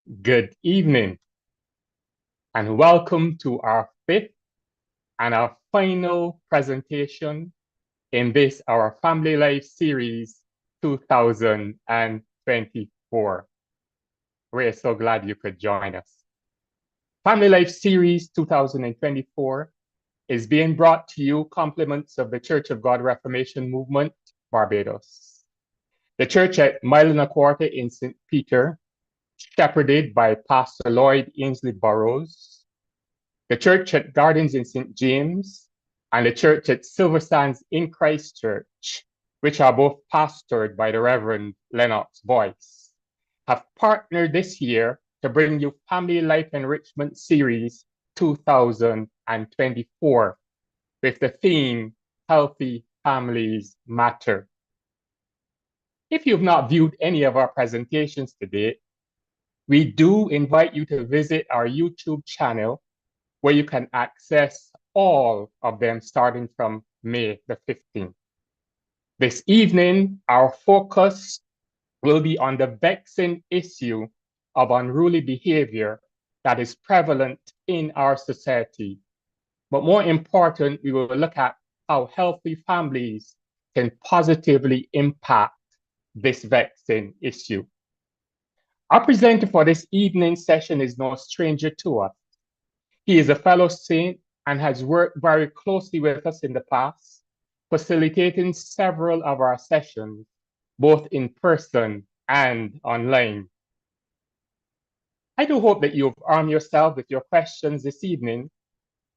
Good evening, and welcome to our fifth and our final presentation in this, our Family Life Series 2024. We're so glad you could join us. Family Life Series 2024 is being brought to you compliments of the Church of God Reformation Movement, Barbados. The church at Mile and a Quarter in St. Peter, shepherded by Pastor Lloyd Ainsley Burrows, the church at Gardens in St. James, and the church at Silver Sands in Christchurch, which are both pastored by the Reverend Lennox Boyce, have partnered this year to bring you Family Life Enrichment Series 2024 with the theme, Healthy Families Matter. If you've not viewed any of our presentations today, we do invite you to visit our YouTube channel, where you can access all of them starting from May the 15th. This evening, our focus will be on the vexing issue of unruly behavior that is prevalent in our society. But more important, we will look at how healthy families can positively impact this vexing issue. Our presenter for this evening's session is no stranger to us. He is a fellow saint and has worked very closely with us in the past, facilitating several of our sessions, both in person and online. I do hope that you've armed yourself with your questions this evening.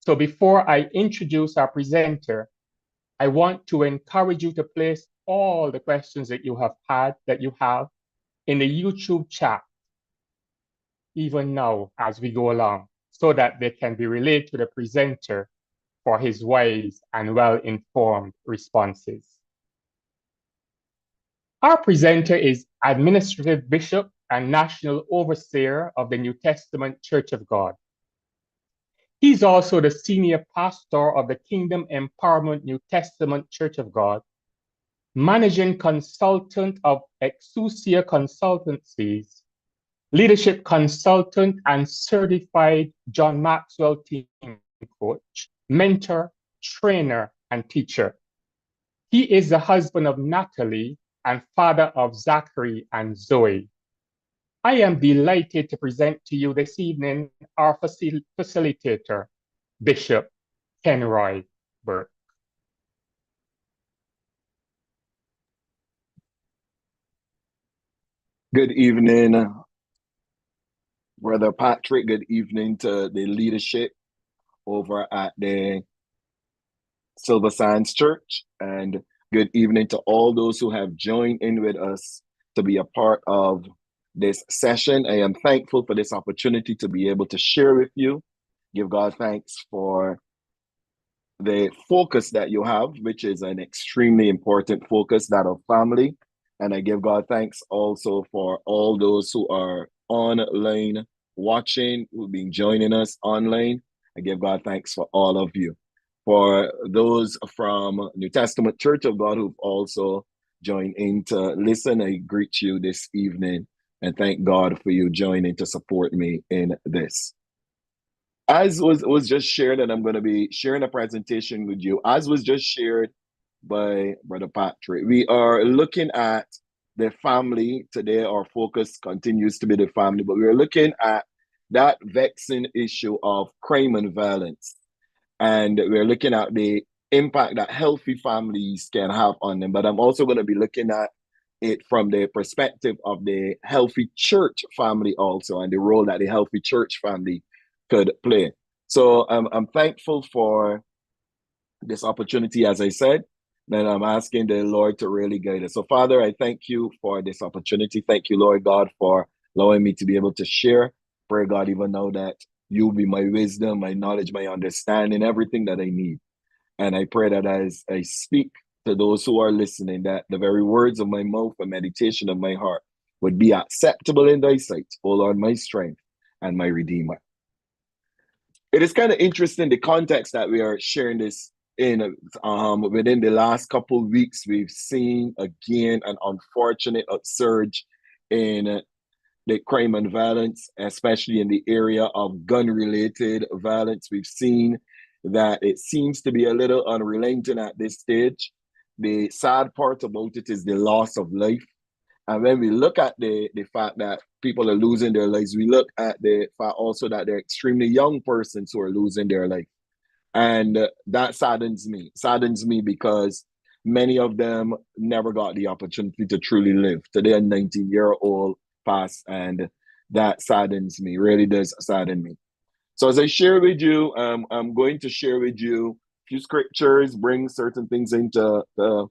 So before I introduce our presenter, I want to encourage you to place all the questions that you have in the YouTube chat, even now as we go along, so that they can be relayed to the presenter for his wise and well-informed responses. Our presenter is Administrative Bishop and National Overseer of the New Testament Church of God. He's also the Senior Pastor of the Kingdom Empowerment New Testament Church of God, Managing Consultant of Exousia Consultancies, Leadership Consultant and Certified John Maxwell Team Coach, Mentor, Trainer, and Teacher. He is the husband of Natalie and father of Zachary and Zoe. I am delighted to present to you this evening our facilitator, Bishop Kenroy Burke. Good evening, Brother Patrick. Good evening to the leadership over at the Silver Sands Church. And good evening to all those who have joined in with us to be a part of this session. I am thankful for this opportunity to be able to share with you. Give God thanks for the focus that you have, which is an extremely important focus, that of family. And I give God thanks also for all those who are online watching, who've been joining us online. I give God thanks for all of you. For those from New Testament Church of God who've also joined in to listen, I greet you this evening and thank God for you joining to support me in this. As was just shared, and I'm going to be sharing a presentation with you, as was just shared by Brother Patrick, we are looking at the family today. Our focus continues to be the family, but we're looking at that vexing issue of crime and violence. And we're looking at the impact that healthy families can have on them. But I'm also going to be looking at it from the perspective of the healthy church family also, and the role that the healthy church family could play. So I'm thankful for this opportunity, as I said, and I'm asking the Lord to really guide us. So Father, I thank you for this opportunity. Thank you, Lord God, for allowing me to be able to share. Pray, God, even now that you be my wisdom, my knowledge, my understanding, everything that I need. And I pray that as I speak to those who are listening, that the very words of my mouth and meditation of my heart would be acceptable in thy sight, O Lord, my strength and my Redeemer. It is kind of interesting, the context that we are sharing this in. Within the last couple of weeks, we've seen again an unfortunate upsurge in the crime and violence, especially in the area of gun-related violence. We've seen that it seems to be a little unrelenting at this stage. The sad part about it is the loss of life. And when we look at the fact that people are losing their lives, we look at the fact also that they're extremely young persons who are losing their life. And that saddens me. Saddens me because many of them never got the opportunity to truly live. Today, a 19-year-old passed, and that saddens me, really does sadden me. So as I share with you, I'm going to share with you a few scriptures, bring certain things into the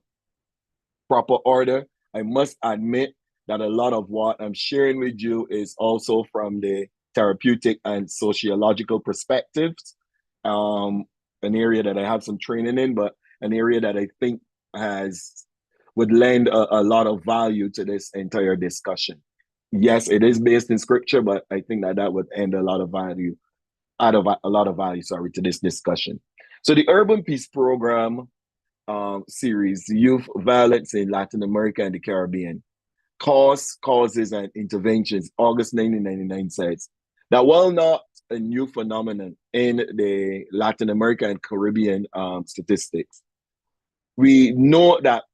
proper order. I must admit that a lot of what I'm sharing with you is also from the therapeutic and sociological perspectives, an area that I have some training in, but an area that I think would lend a lot of value to this entire discussion. Yes, it is based in scripture, but I think that would end a lot of value, to this discussion. So the Urban Peace Program series, Youth Violence in Latin America and the Caribbean, Causes, and Interventions, August 1999 says that while not a new phenomenon in the Latin America and Caribbean statistics, we know that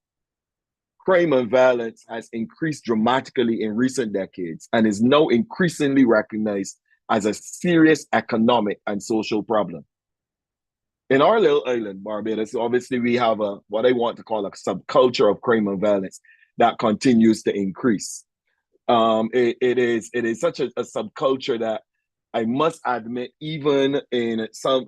crime and violence has increased dramatically in recent decades and is now increasingly recognized as a serious economic and social problem. In our little island, Barbados, obviously we have what I want to call a subculture of crime and violence that continues to increase. It is such a subculture that I must admit, even in some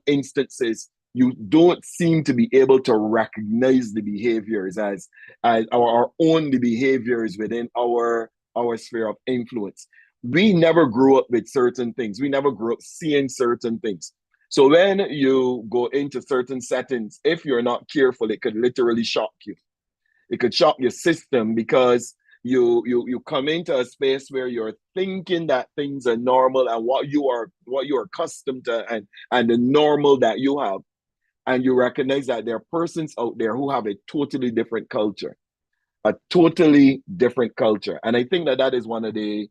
instances, you don't seem to be able to recognize the behaviors as our own the behaviors within our sphere of influence. We never grew up with certain things. We never grew up seeing certain things. So when you go into certain settings, if you're not careful, it could literally shock you. It could shock your system because you come into a space where you're thinking that things are normal and what you're accustomed to and the normal that you have, and you recognize that there are persons out there who have a totally different culture, and I think that is one of the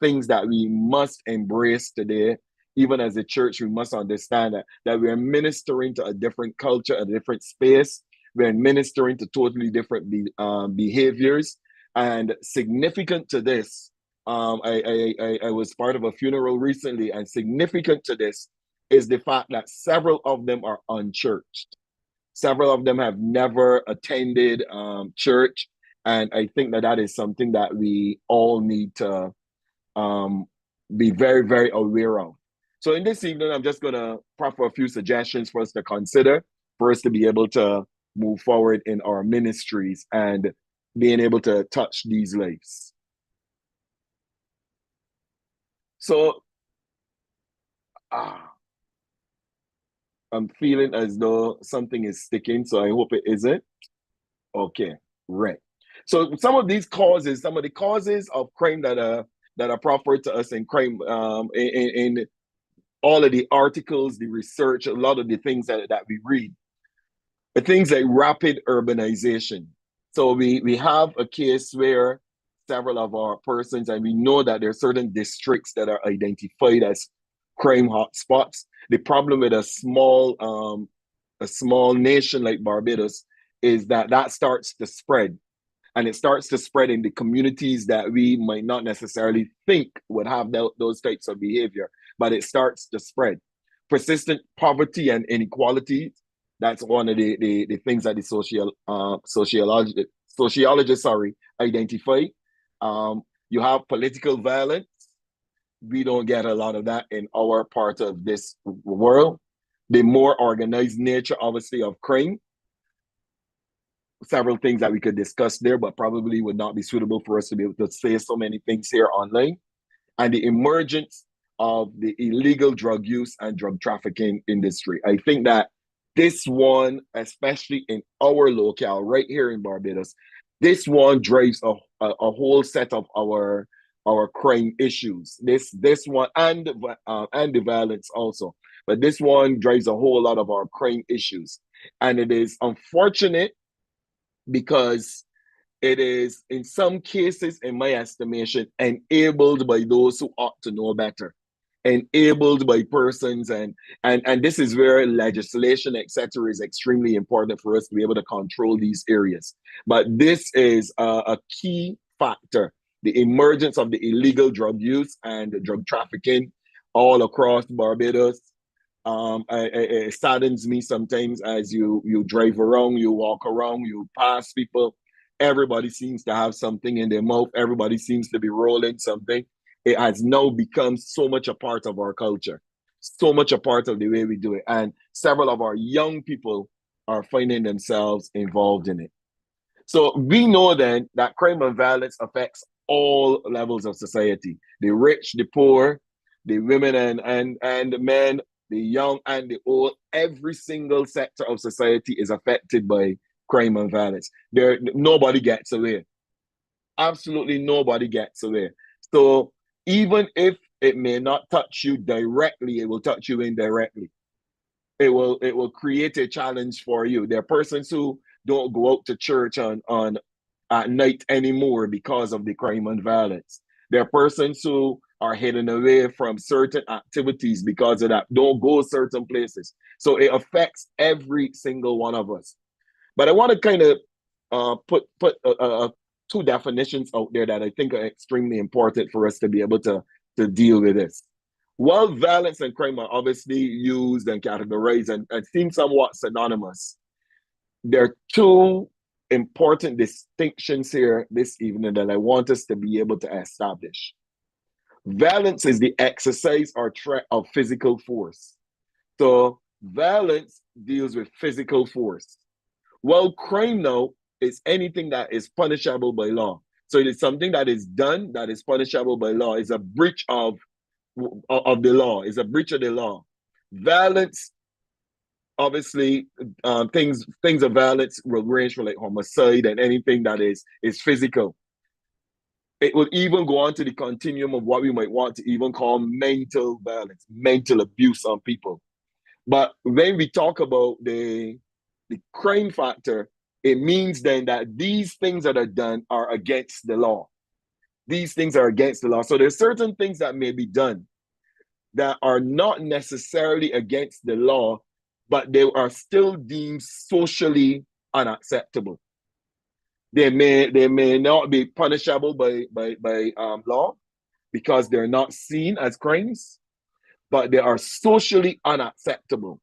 things that we must embrace today. Even as a church, we must understand that we are ministering to a different culture, a different space. We're ministering to totally different behaviors. And significant to this, I was part of a funeral recently, and significant to this is the fact that several of them are unchurched. Several of them have never attended church. And I think that is something that we all need to be very, very aware of. So in this evening, I'm just going to proffer a few suggestions for us to consider, for us to be able to move forward in our ministries and being able to touch these lives. So I'm feeling as though something is sticking, so I hope it isn't. Okay, right. So some of the causes of crime that are proffered to us in crime in all of the articles, the research, a lot of the things that we read, the things like rapid urbanization. So we have a case where several of our persons, and we know that there are certain districts that are identified as crime hotspots. The problem with a small nation like Barbados is that starts to spread. And it starts to spread in the communities that we might not necessarily think would have those types of behavior, but it starts to spread. Persistent poverty and inequality, that's one of the things that the sociologists identify. You have political violence. We don't get a lot of that in our part of this world. The more organized nature, obviously, of crime. Several things that we could discuss there, but probably would not be suitable for us to be able to say so many things here online. And the emergence of the illegal drug use and drug trafficking industry. I think that this one, especially in our locale right here in Barbados, this one drives a whole set of our crime issues. This one and the violence also, but this one drives a whole lot of our crime issues, and it is unfortunate because it is, in some cases, in my estimation, enabled by those who ought to know better, enabled by persons, and this is where legislation, etc., is extremely important for us to be able to control these areas. But this is a key factor: the emergence of the illegal drug use and drug trafficking all across Barbados. It saddens me sometimes as you drive around, you walk around, you pass people. Everybody seems to have something in their mouth. Everybody seems to be rolling something. It has now become so much a part of our culture, so much a part of the way we do it. And several of our young people are finding themselves involved in it. So we know then that crime and violence affects all levels of society: the rich, the poor, the women and the men, the young and the old. Every single sector of society is affected by crime and violence. Nobody gets away. Absolutely nobody gets away. So even if it may not touch you directly, it will touch you indirectly. It will create a challenge for you. There are persons who don't go out to church on at night anymore because of the crime and violence. There are persons who are hidden away from certain activities because of that, don't go certain places. So it affects every single one of us. But I want to kind of put two definitions out there that I think are extremely important for us to be able to deal with this. While violence and crime are obviously used and categorized and seem somewhat synonymous, there are two important distinctions here this evening that I want us to be able to establish. Violence is the exercise or threat of physical force. So violence deals with physical force. While crime now is anything that is punishable by law. So it is something that is done that is punishable by law. It's a breach of the law. It's a breach of the law. Violence, obviously, things of violence will range from like homicide and anything that is physical. It will even go on to the continuum of what we might want to even call mental violence, mental abuse on people. But when we talk about the crime factor, it means then that these things that are done are against the law. These things are against the law. So there's certain things that may be done that are not necessarily against the law, but they are still deemed socially unacceptable. They may not be punishable by law because they're not seen as crimes, but they are socially unacceptable.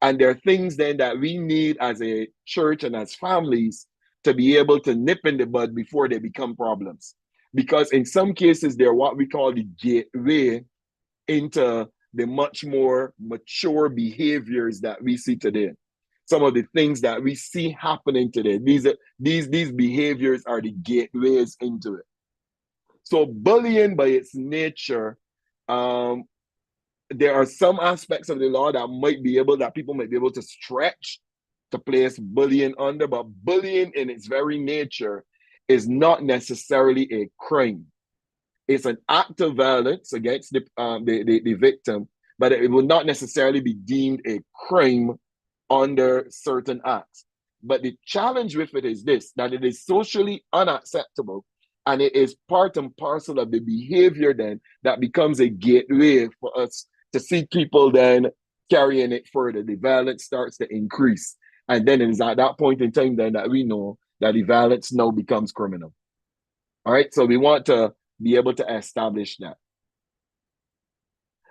And there are things then that we need as a church and as families to be able to nip in the bud before they become problems. Because in some cases, they're what we call the gateway into the much more mature behaviors that we see today. Some of the things that we see happening today, these behaviors are the gateways into it. So bullying by its nature, there are some aspects of the law that people might be able to stretch to place bullying under, but bullying in its very nature is not necessarily a crime. It's an act of violence against the victim, but it will not necessarily be deemed a crime under certain acts. But the challenge with it is this, that it is socially unacceptable, and it is part and parcel of the behavior then that becomes a gateway for us to see people then carrying it further. The violence starts to increase. And then it is at that point in time then that we know that the violence now becomes criminal. All right, so we want to be able to establish that.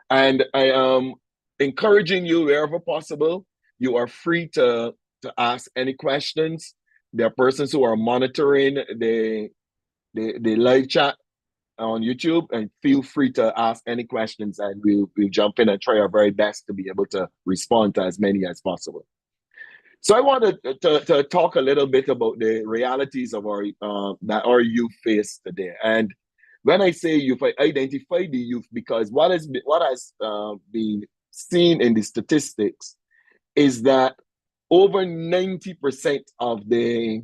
And I am encouraging you wherever possible, you are free to ask any questions. There are persons who are monitoring the live chat on YouTube, and feel free to ask any questions and we'll jump in and try our very best to be able to respond to as many as possible. So I wanted to talk a little bit about the realities of that our youth face today. And when I say youth, I identify the youth because what has been seen in the statistics is that over 90% of the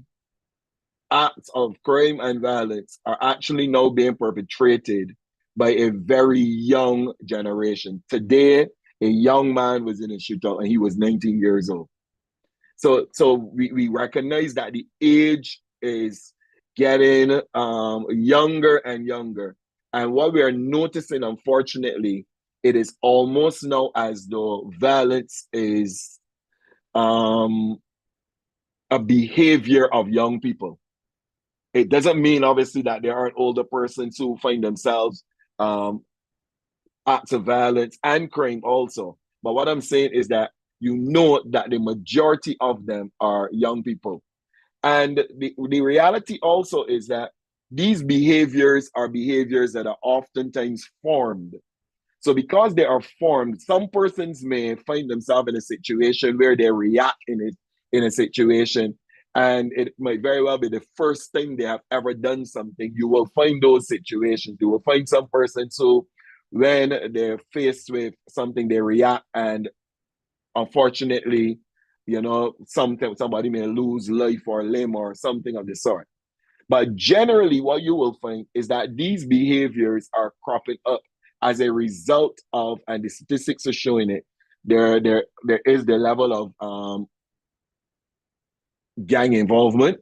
acts of crime and violence are actually now being perpetrated by a very young generation. Today, a young man was in a shootout and he was 19 years old. So we recognize that the age is getting younger and younger. And what we are noticing, unfortunately, it is almost now as though violence is a behavior of young people. It doesn't mean, obviously, that there aren't older persons who find themselves acts of violence and crime also. But what I'm saying is that you know that the majority of them are young people. And the reality also is that these behaviors are behaviors that are oftentimes formed. So because they are formed, some persons may find themselves in a situation where they react in a situation, and it might very well be the first time they have ever done something. You will find those situations. You will find some persons who, when they're faced with something, they react, and unfortunately, somebody may lose life or limb or something of the sort. But generally, what you will find is that these behaviors are cropping up as a result of, and the statistics are showing it, there is the level of gang involvement.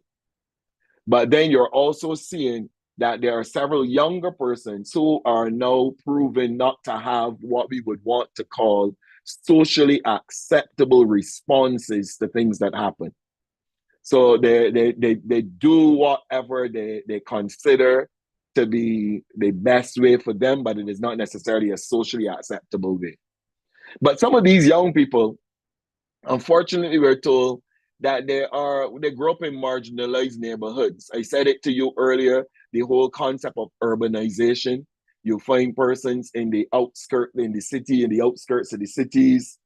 But then you're also seeing that there are several younger persons who are now proven not to have what we would want to call socially acceptable responses to things that happen. So they do whatever they consider to be the best way for them, but it is not necessarily a socially acceptable way. But some of these young people, unfortunately, we're told that they grow up in marginalized neighborhoods. I said it to you earlier, the whole concept of urbanization. You find persons in the outskirts, in the city, in the outskirts of the cities,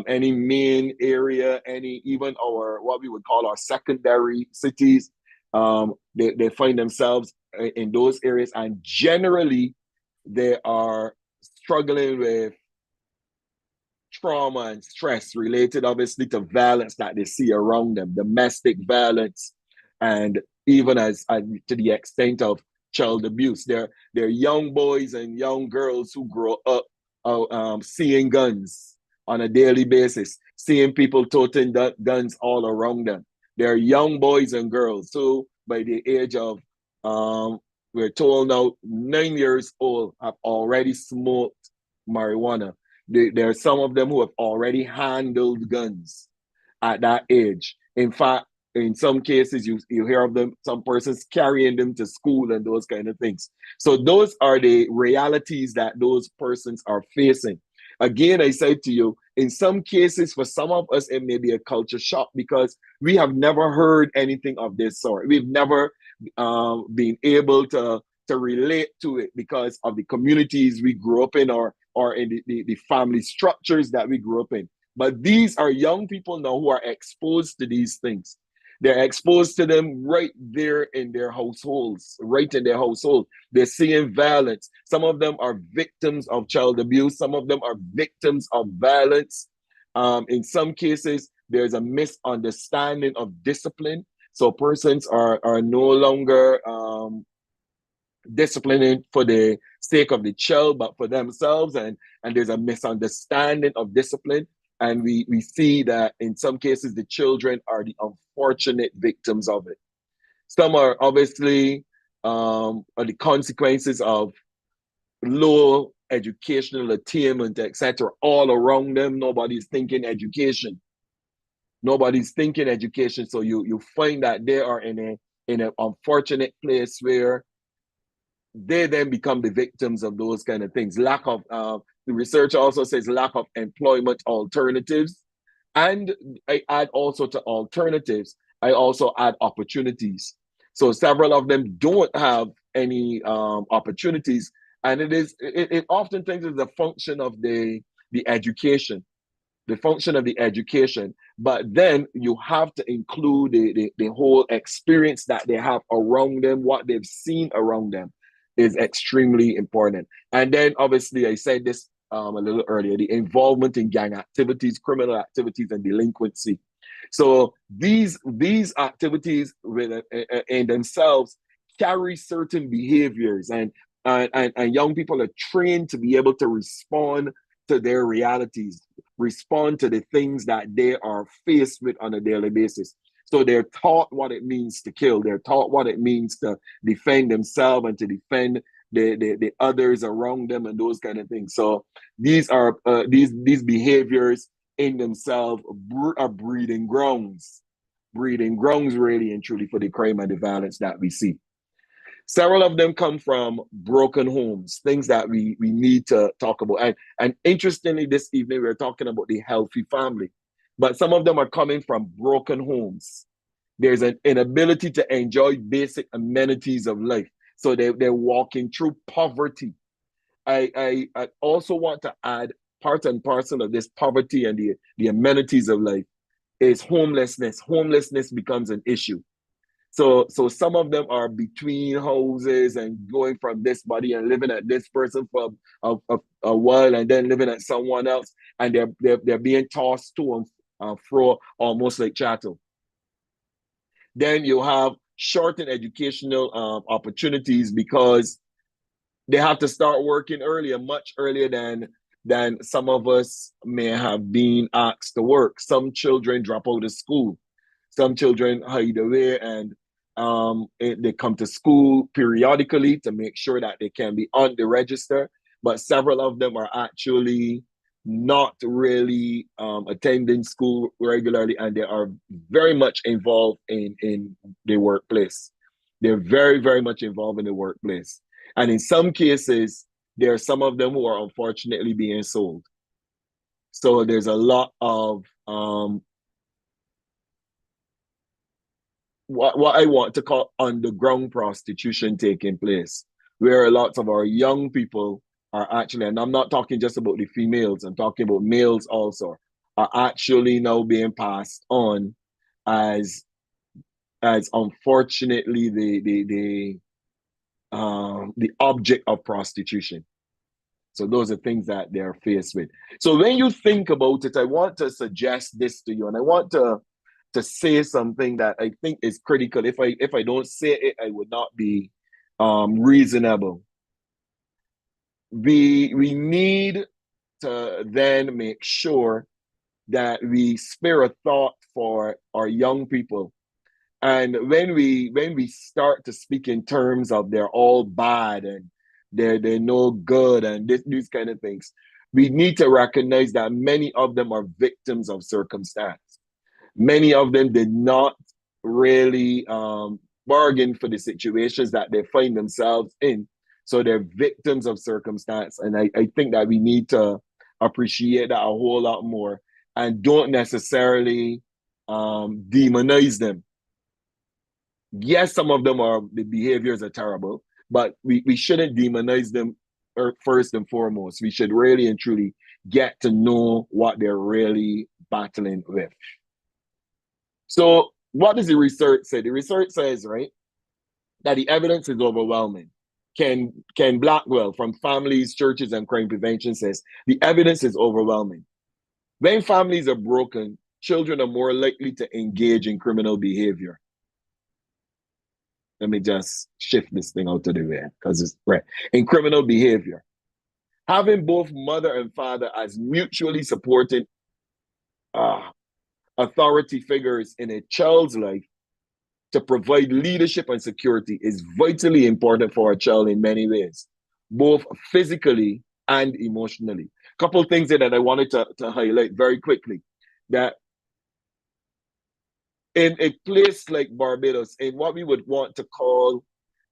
any main area, even what we would call our secondary cities, they find themselves in those areas, and generally they are struggling with trauma and stress related, obviously, to violence that they see around them, domestic violence, and even as to the extent of child abuse. They're young boys and young girls who grow up seeing guns on a daily basis, seeing people toting guns all around them. They're young boys and girls who, by the age of, we're told now, 9 years old, have already smoked marijuana. There are some of them who have already handled guns at that age. In fact, in some cases, you hear of them, some persons carrying them to school and those kind of things. So those are the realities that those persons are facing. Again, I said to you, in some cases, for some of us, it may be a culture shock because we have never heard anything of this sort. We've never been able to relate to it because of the communities we grew up in, or in the family structures that we grew up in. But these are young people now who are exposed to these things. They're exposed to them right there in their households, right in their household. They're seeing violence. Some of them are victims of child abuse. Some of them are victims of violence. In some cases, there's a misunderstanding of discipline. So persons are no longer disciplining for the sake of the child, but for themselves, and there's a misunderstanding of discipline. And we see that in some cases the children are the unfortunate victims of it. Some are obviously are the consequences of low educational attainment, etc. all around them. Nobody's thinking education. Nobody's thinking education. So you find that they are in an unfortunate place where they then become the victims of those kind of things. Lack of, the research also says lack of employment alternatives. And I add also to alternatives, I also add opportunities. So several of them don't have any opportunities. And it oftentimes is a function of the education, the function of the education. But then you have to include the whole experience that they have around them, what they've seen around them is extremely important. And then obviously I said this a little earlier, the involvement in gang activities, criminal activities, and delinquency. So these activities in themselves carry certain behaviors, and young people are trained to be able to respond to their realities, respond to the things that they are faced with on a daily basis. So they're taught what it means to kill. They're taught what it means to defend themselves and to defend the others around them and those kind of things. So these are these behaviors in themselves are breeding grounds really and truly for the crime and the violence that we see. Several of them come from broken homes, things that we need to talk about. And interestingly, this evening, we're talking about the healthy family. But some of them are coming from broken homes. There's an inability to enjoy basic amenities of life. So they're walking through poverty. I also want to add part and parcel of this poverty and the amenities of life is homelessness. Homelessness becomes an issue. So some of them are between houses and going from this body and living at this person for a while and then living at someone else, and they're being tossed to and fro almost like chattel. Then you have shortened educational opportunities because they have to start working earlier, much earlier than some of us may have been asked to work. Some children drop out of school. Some children hide away and they come to school periodically to make sure that they can be on the register. But several of them are actually not really attending school regularly, and they are very much involved in the workplace. They're very, very much involved in the workplace. And in some cases, there are some of them who are unfortunately being sold. So there's a lot of what I want to call underground prostitution taking place, where lots of our young people are actually, and I'm not talking just about the females, I'm talking about males also, are actually now being passed on as unfortunately the object of prostitution. So those are things that they're faced with. So when you think about it, I want to suggest this to you, and I want to say something that I think is critical. If I don't say it, I would not be reasonable. We need to then make sure that we spare a thought for our young people. And when we start to speak in terms of they're all bad and they're no good and these kind of things, we need to recognize that many of them are victims of circumstance. Many of them did not really bargain for the situations that they find themselves in. So they're victims of circumstance. And I think that we need to appreciate that a whole lot more and don't necessarily demonize them. Yes, some of them the behaviors are terrible, but we shouldn't demonize them first and foremost. We should really and truly get to know what they're really battling with. So what does the research say? The research says, right, that the evidence is overwhelming. Ken Blackwell from Families, Churches, and Crime Prevention says, the evidence is overwhelming. When families are broken, children are more likely to engage in criminal behavior. Let me just shift this thing out of the way because it's right. In criminal behavior, having both mother and father as mutually supporting authority figures in a child's life to provide leadership and security is vitally important for a child in many ways, both physically and emotionally. A couple of things that I wanted to highlight very quickly, that in a place like Barbados, in what we would want to call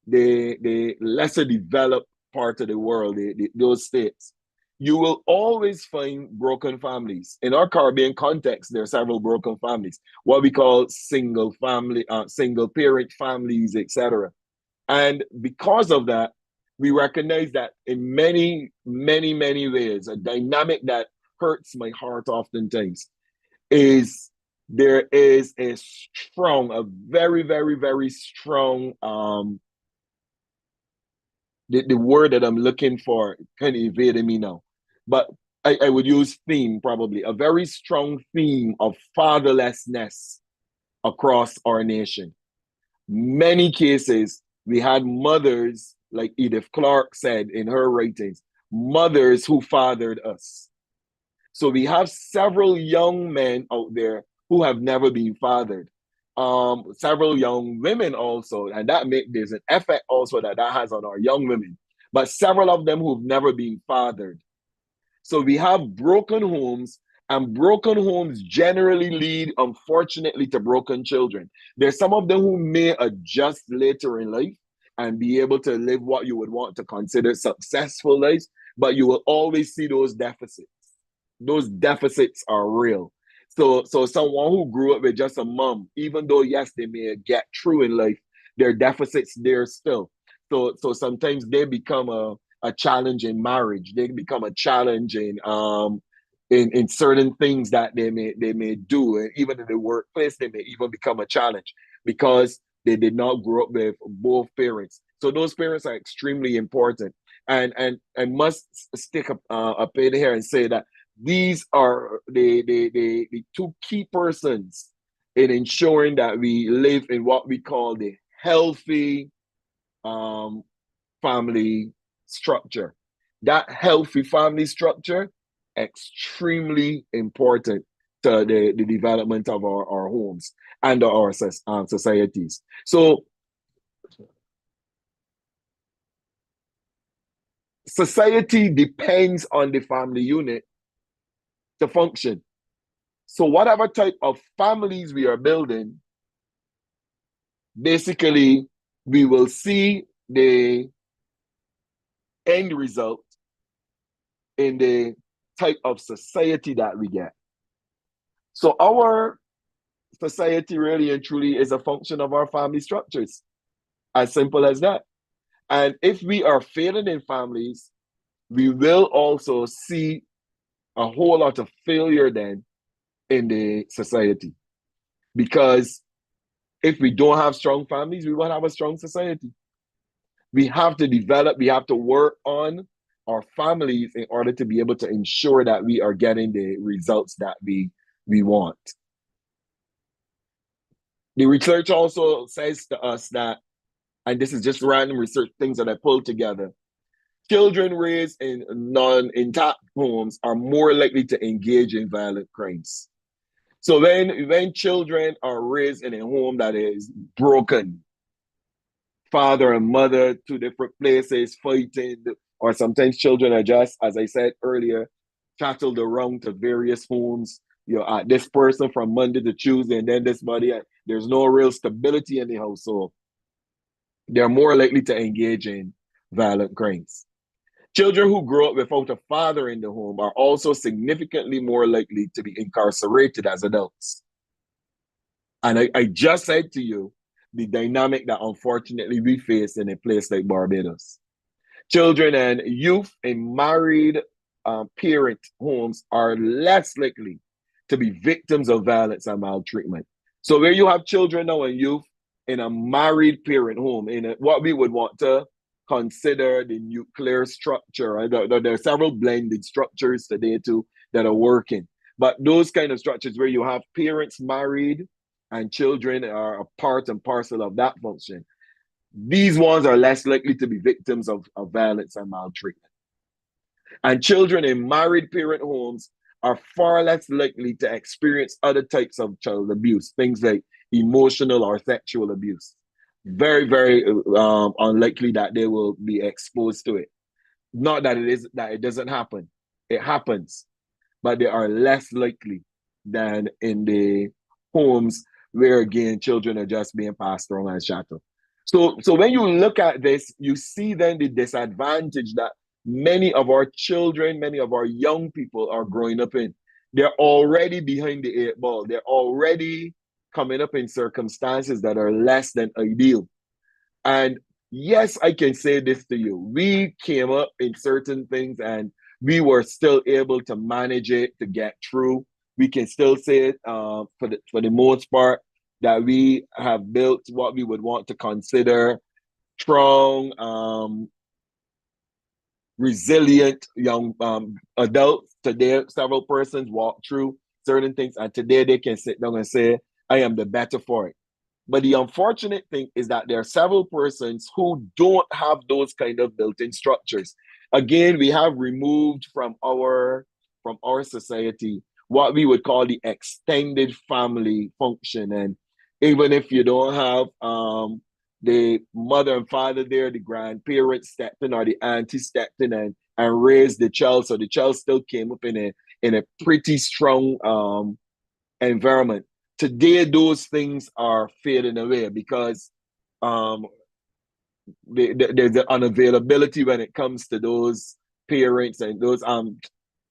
the lesser developed part of the world, those states, you will always find broken families. In our Caribbean context, there are several broken families, what we call single parent families, etc. And because of that, we recognize that in many, many, many ways, a dynamic that hurts my heart oftentimes is there is a very, very, very strong, the word that I'm looking for kind of evading me now, but I would use theme, probably a very strong theme of fatherlessness across our nation. Many cases, we had mothers, like Edith Clark said in her writings, mothers who fathered us. So we have several young men out there who have never been fathered. several young women also, and there's an effect also that has on our young women, but several of them who've never been fathered. So we have broken homes, and broken homes generally lead, unfortunately, to broken children. There's some of them who may adjust later in life and be able to live what you would want to consider successful lives, but you will always see those deficits. Those deficits are real. So someone who grew up with just a mom, even though yes, they may get through in life, there are deficits there still. So sometimes they become a challenge in marriage. They become a challenge in certain things that they may do. And even in the workplace, they may even become a challenge because they did not grow up with both parents. So those parents are extremely important. And must stick up in here and say that these are the two key persons in ensuring that we live in what we call the healthy family structure. That healthy family structure, extremely important to the development of our homes and our societies. So society depends on the family unit to function. So whatever type of families we are building, basically, we will see the end result in the type of society that we get. So our society really and truly is a function of our family structures. As simple as that. And if we are failing in families, we will also see a whole lot of failure then in the society. Because if we don't have strong families, we won't have a strong society. We have to develop, we have to work on our families in order to be able to ensure that we are getting the results that we want. The research also says to us that, and this is just random research things that I pulled together, children raised in non-intact homes are more likely to engage in violent crimes. So when children are raised in a home that is broken, father and mother, two different places, fighting, or sometimes children are just, as I said earlier, shuttled around to various homes. This person from Monday to Tuesday, and then this body, there's no real stability in the household. They're more likely to engage in violent crimes. Children who grow up without a father in the home are also significantly more likely to be incarcerated as adults. And I just said to you the dynamic that unfortunately we face in a place like Barbados. Children and youth in married parent homes are less likely to be victims of violence and maltreatment. So where you have children now and youth in a married parent home, in what we would want to consider the nuclear structure, right? There are several blended structures today too that are working. But those kind of structures where you have parents married and children are a part and parcel of that function, these ones are less likely to be victims of violence and maltreatment. And children in married parent homes are far less likely to experience other types of child abuse, things like emotional or sexual abuse. Very, very unlikely that they will be exposed to it. Not that it doesn't happen. It happens, but they are less likely than in the homes where, again, children are just being passed around as chattel. So when you look at this, you see then the disadvantage that many of our children, many of our young people are growing up in. They're already behind the eight ball. They're already coming up in circumstances that are less than ideal. And yes, I can say this to you. We came up in certain things and we were still able to manage it, to get through. We can still say it for the most part that we have built what we would want to consider strong, resilient young adults. Today, several persons walk through certain things, and today they can sit down and say, I am the better for it. But the unfortunate thing is that there are several persons who don't have those kind of built-in structures. Again, we have removed from our society what we would call the extended family function. And even if you don't have the mother and father there, the grandparents stepped in or the auntie stepped in and raised the child. So the child still came up in a pretty strong environment. Today, those things are fading away because um, there's the unavailability when it comes to those parents and those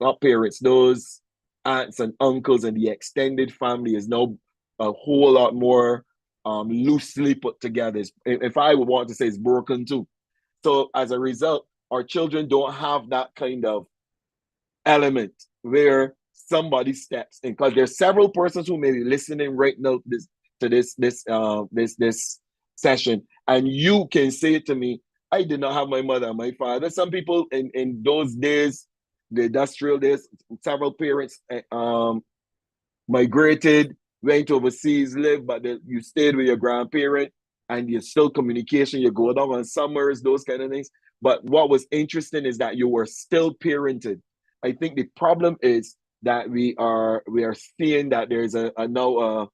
not parents, those aunts and uncles, and the extended family is now a whole lot more loosely put together. If I would want to say, it's broken too. So as a result, our children don't have that kind of element where somebody steps in, because there's several persons who may be listening right now to this session, and you can say to me, I did not have my mother and my father. Some people in those days, the industrial days, several parents migrated, went overseas, lived, but you stayed with your grandparent and you're still communication, you go down on summers, those kind of things. But what was interesting is that you were still parented. I think the problem is that we are seeing that there's a now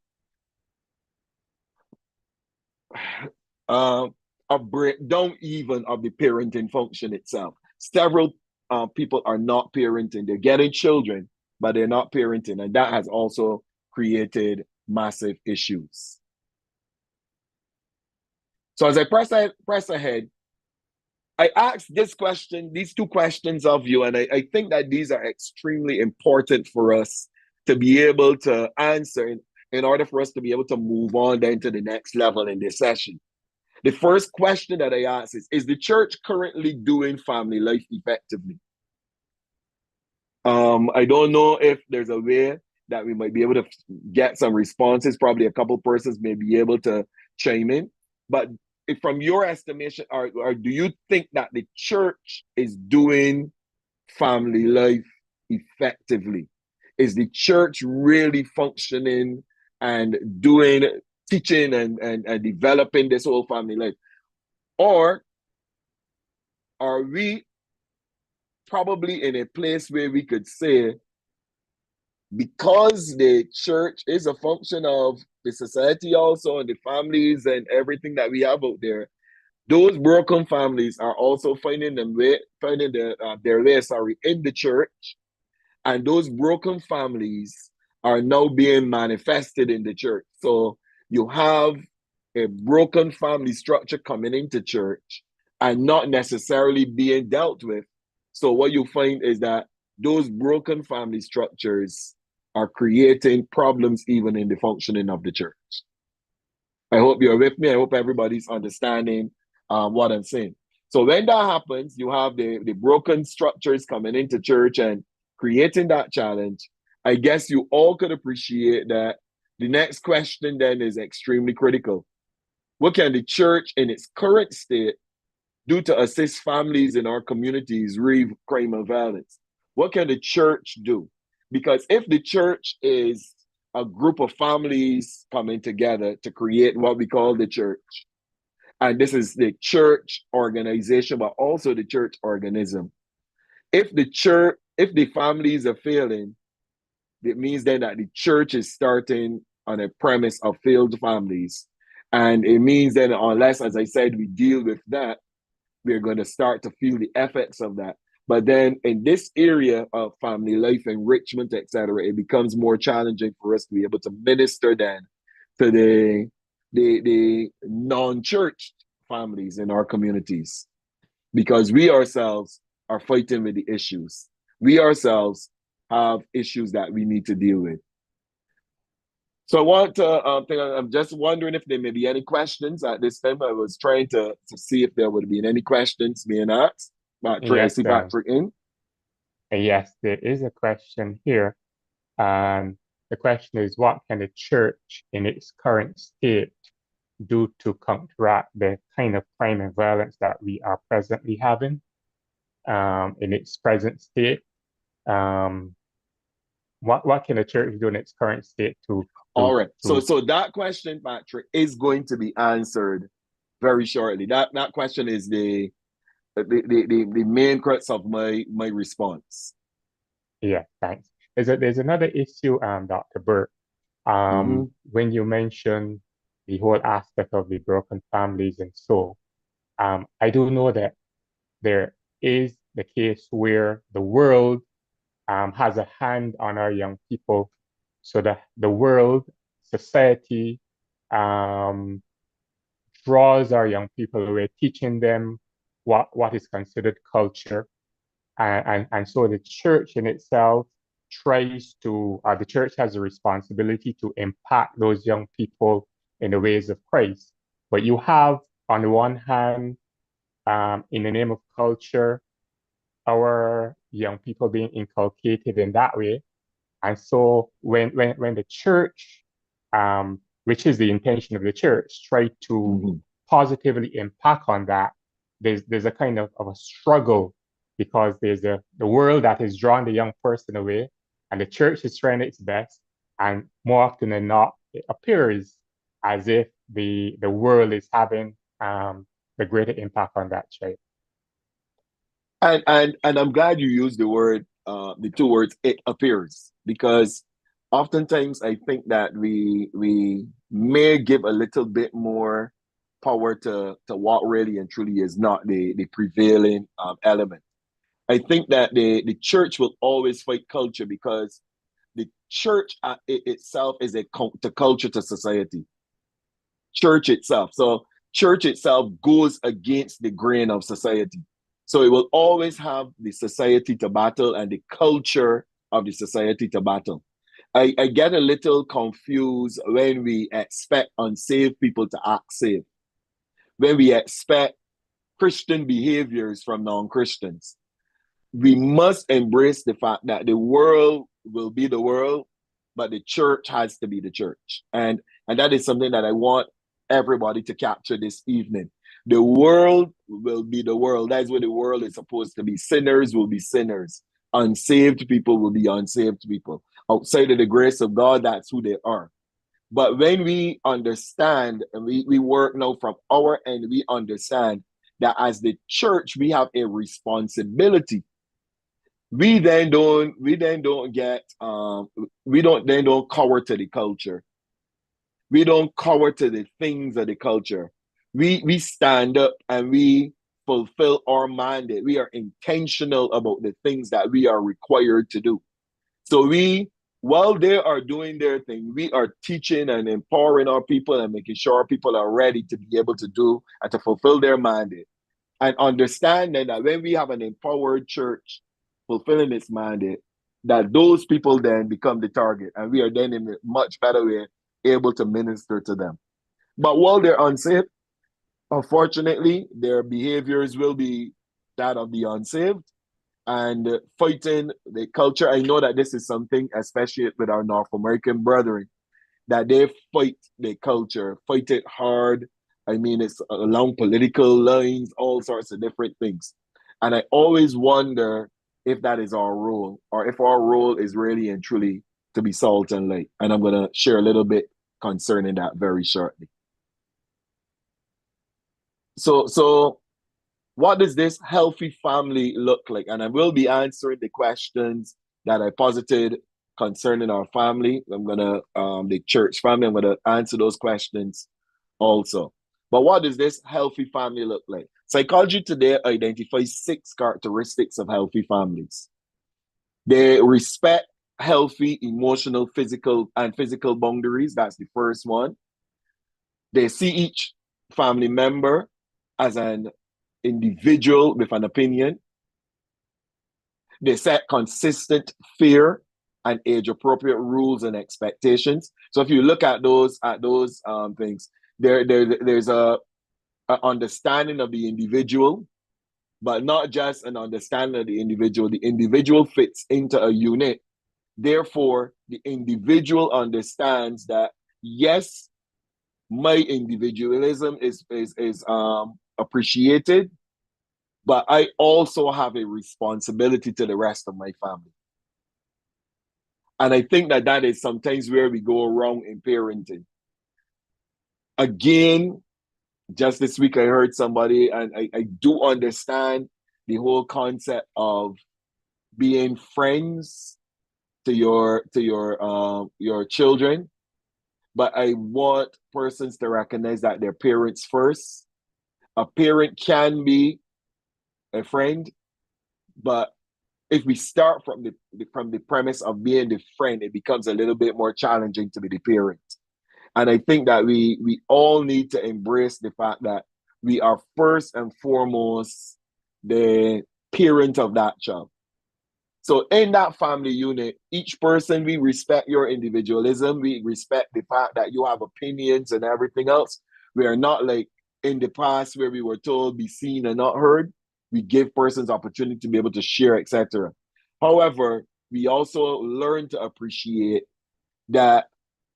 a breakdown even of the parenting function itself. Several people are not parenting. They're getting children, but they're not parenting. And that has also created massive issues. So as I press ahead, I asked these two questions of you, and I think that these are extremely important for us to be able to answer in order for us to be able to move on then to the next level in this session. The first question that I ask is the church currently doing family life effectively? I don't know if there's a way that we might be able to get some responses. Probably a couple persons may be able to chime in. But if from your estimation, or do you think that the church is doing family life effectively? Is the church really functioning and doing teaching and developing this whole family life? Or are we probably in a place where we could say, because the church is a function of the society also and the families and everything that we have out there, those broken families are also finding their way in the church, and those broken families are now being manifested in the church. So you have a broken family structure coming into church and not necessarily being dealt with. So what you find is that those broken family structures are creating problems even in the functioning of the church. I hope you're with me. I hope everybody's understanding what I'm saying. So when that happens, you have the broken structures coming into church and creating that challenge. I guess you all could appreciate that the next question then is extremely critical. What can the church in its current state do to assist families in our communities relieve crime and violence? What can the church do? Because if the church is a group of families coming together to create what we call the church, and this is the church organization, but also the church organism. If the families are failing, it means then that the church is starting on a premise of failed families. And it means then, unless, as I said, we deal with that, we're going to start to feel the effects of that. But then in this area of family life, enrichment, etc., it becomes more challenging for us to be able to minister then to the non-church families in our communities, because we ourselves are fighting with the issues. We ourselves have issues that we need to deal with. So I want to, I'm just wondering if there may be any questions at this time. I was trying to see if there would be any questions being asked. Patrick, I see Patrick in. Yes, there is a question here. And the question is, what can the church in its current state do to counteract the kind of crime and violence that we are presently having in its present state? What can the church do in its current state to all right. So that question, Patrick, is going to be answered very shortly. That question is the main crux of my response. Yeah, thanks. There's another issue, Dr. Burke. When you mention the whole aspect of the broken families. And so I do know that there is the case where the world has a hand on our young people, so that the world, society, um, draws our young people away, teaching them what is considered culture. And so the church in itself tries to, the church has a responsibility to impact those young people in the ways of Christ. But you have, on the one hand, in the name of culture, our young people being inculcated in that way. And so when the church, which is the intention of the church, try to positively impact on that, there's a kind of a struggle, because there's the world that is drawing the young person away, and the church is trying its best. And more often than not, it appears as if the world is having the greater impact on that child. And I'm glad you used the two words, it appears, because oftentimes I think that we may give a little bit more power to what really and truly is not the prevailing element. I think that the church will always fight culture, because the church itself is the culture to society. Church itself. So church itself goes against the grain of society. So it will always have the society to battle and the culture of the society to battle. I get a little confused when we expect unsaved people to act saved, when we expect Christian behaviors from non-Christians. We must embrace the fact that the world will be the world, but the church has to be the church. And that is something that I want everybody to capture this evening. The world will be the world. That's what the world is supposed to be. Sinners will be sinners. Unsaved people will be unsaved people. Outside of the grace of God, that's who they are. But when we understand, and we work now from our end, we understand that as the church, we have a responsibility. We then don't cower to the culture. We don't cower to the things of the culture. We stand up and we fulfill our mandate. We are intentional about the things that we are required to do. So while they are doing their thing, we are teaching and empowering our people and making sure our people are ready to be able to do and to fulfill their mandate. And understanding that when we have an empowered church fulfilling its mandate, that those people then become the target, and we are then in a much better way able to minister to them. But while they're unsaved, unfortunately, their behaviors will be that of the unsaved, and fighting the culture. I know that this is something, especially with our North American brethren, that they fight the culture, fight it hard. I mean, it's along political lines, all sorts of different things. And I always wonder if that is our role, or if our role is really and truly to be salt and light. And I'm going to share a little bit concerning that very shortly. So what does this healthy family look like? And I will be answering the questions that I posited concerning our family. I'm going to, the church family, I'm going to answer those questions also. But what does this healthy family look like? Psychology today identifies 6 characteristics of healthy families. They respect healthy emotional, physical boundaries. That's the first one. They see each family member as an individual with an opinion. They set consistent, fair, and age-appropriate rules and expectations. So if you look at those things, there's a understanding of the individual, but not just an understanding of the individual. The individual fits into a unit. Therefore, the individual understands that, yes, my individualism is appreciated, but I also have a responsibility to the rest of my family. And I think that is sometimes where we go wrong in parenting. Again, just this week I heard somebody, and I do understand the whole concept of being friends to your children, but I want persons to recognize that they're parents first. A parent can be a friend, but if we start from the premise of being the friend, it becomes a little bit more challenging to be the parent. And I think that we all need to embrace the fact that we are first and foremost the parent of that child. So in that family unit, each person, we respect your individualism. We respect the fact that you have opinions and everything else. We are not like in the past where we were told be seen and not heard. We give persons opportunity to be able to share, etc. However, we also learn to appreciate that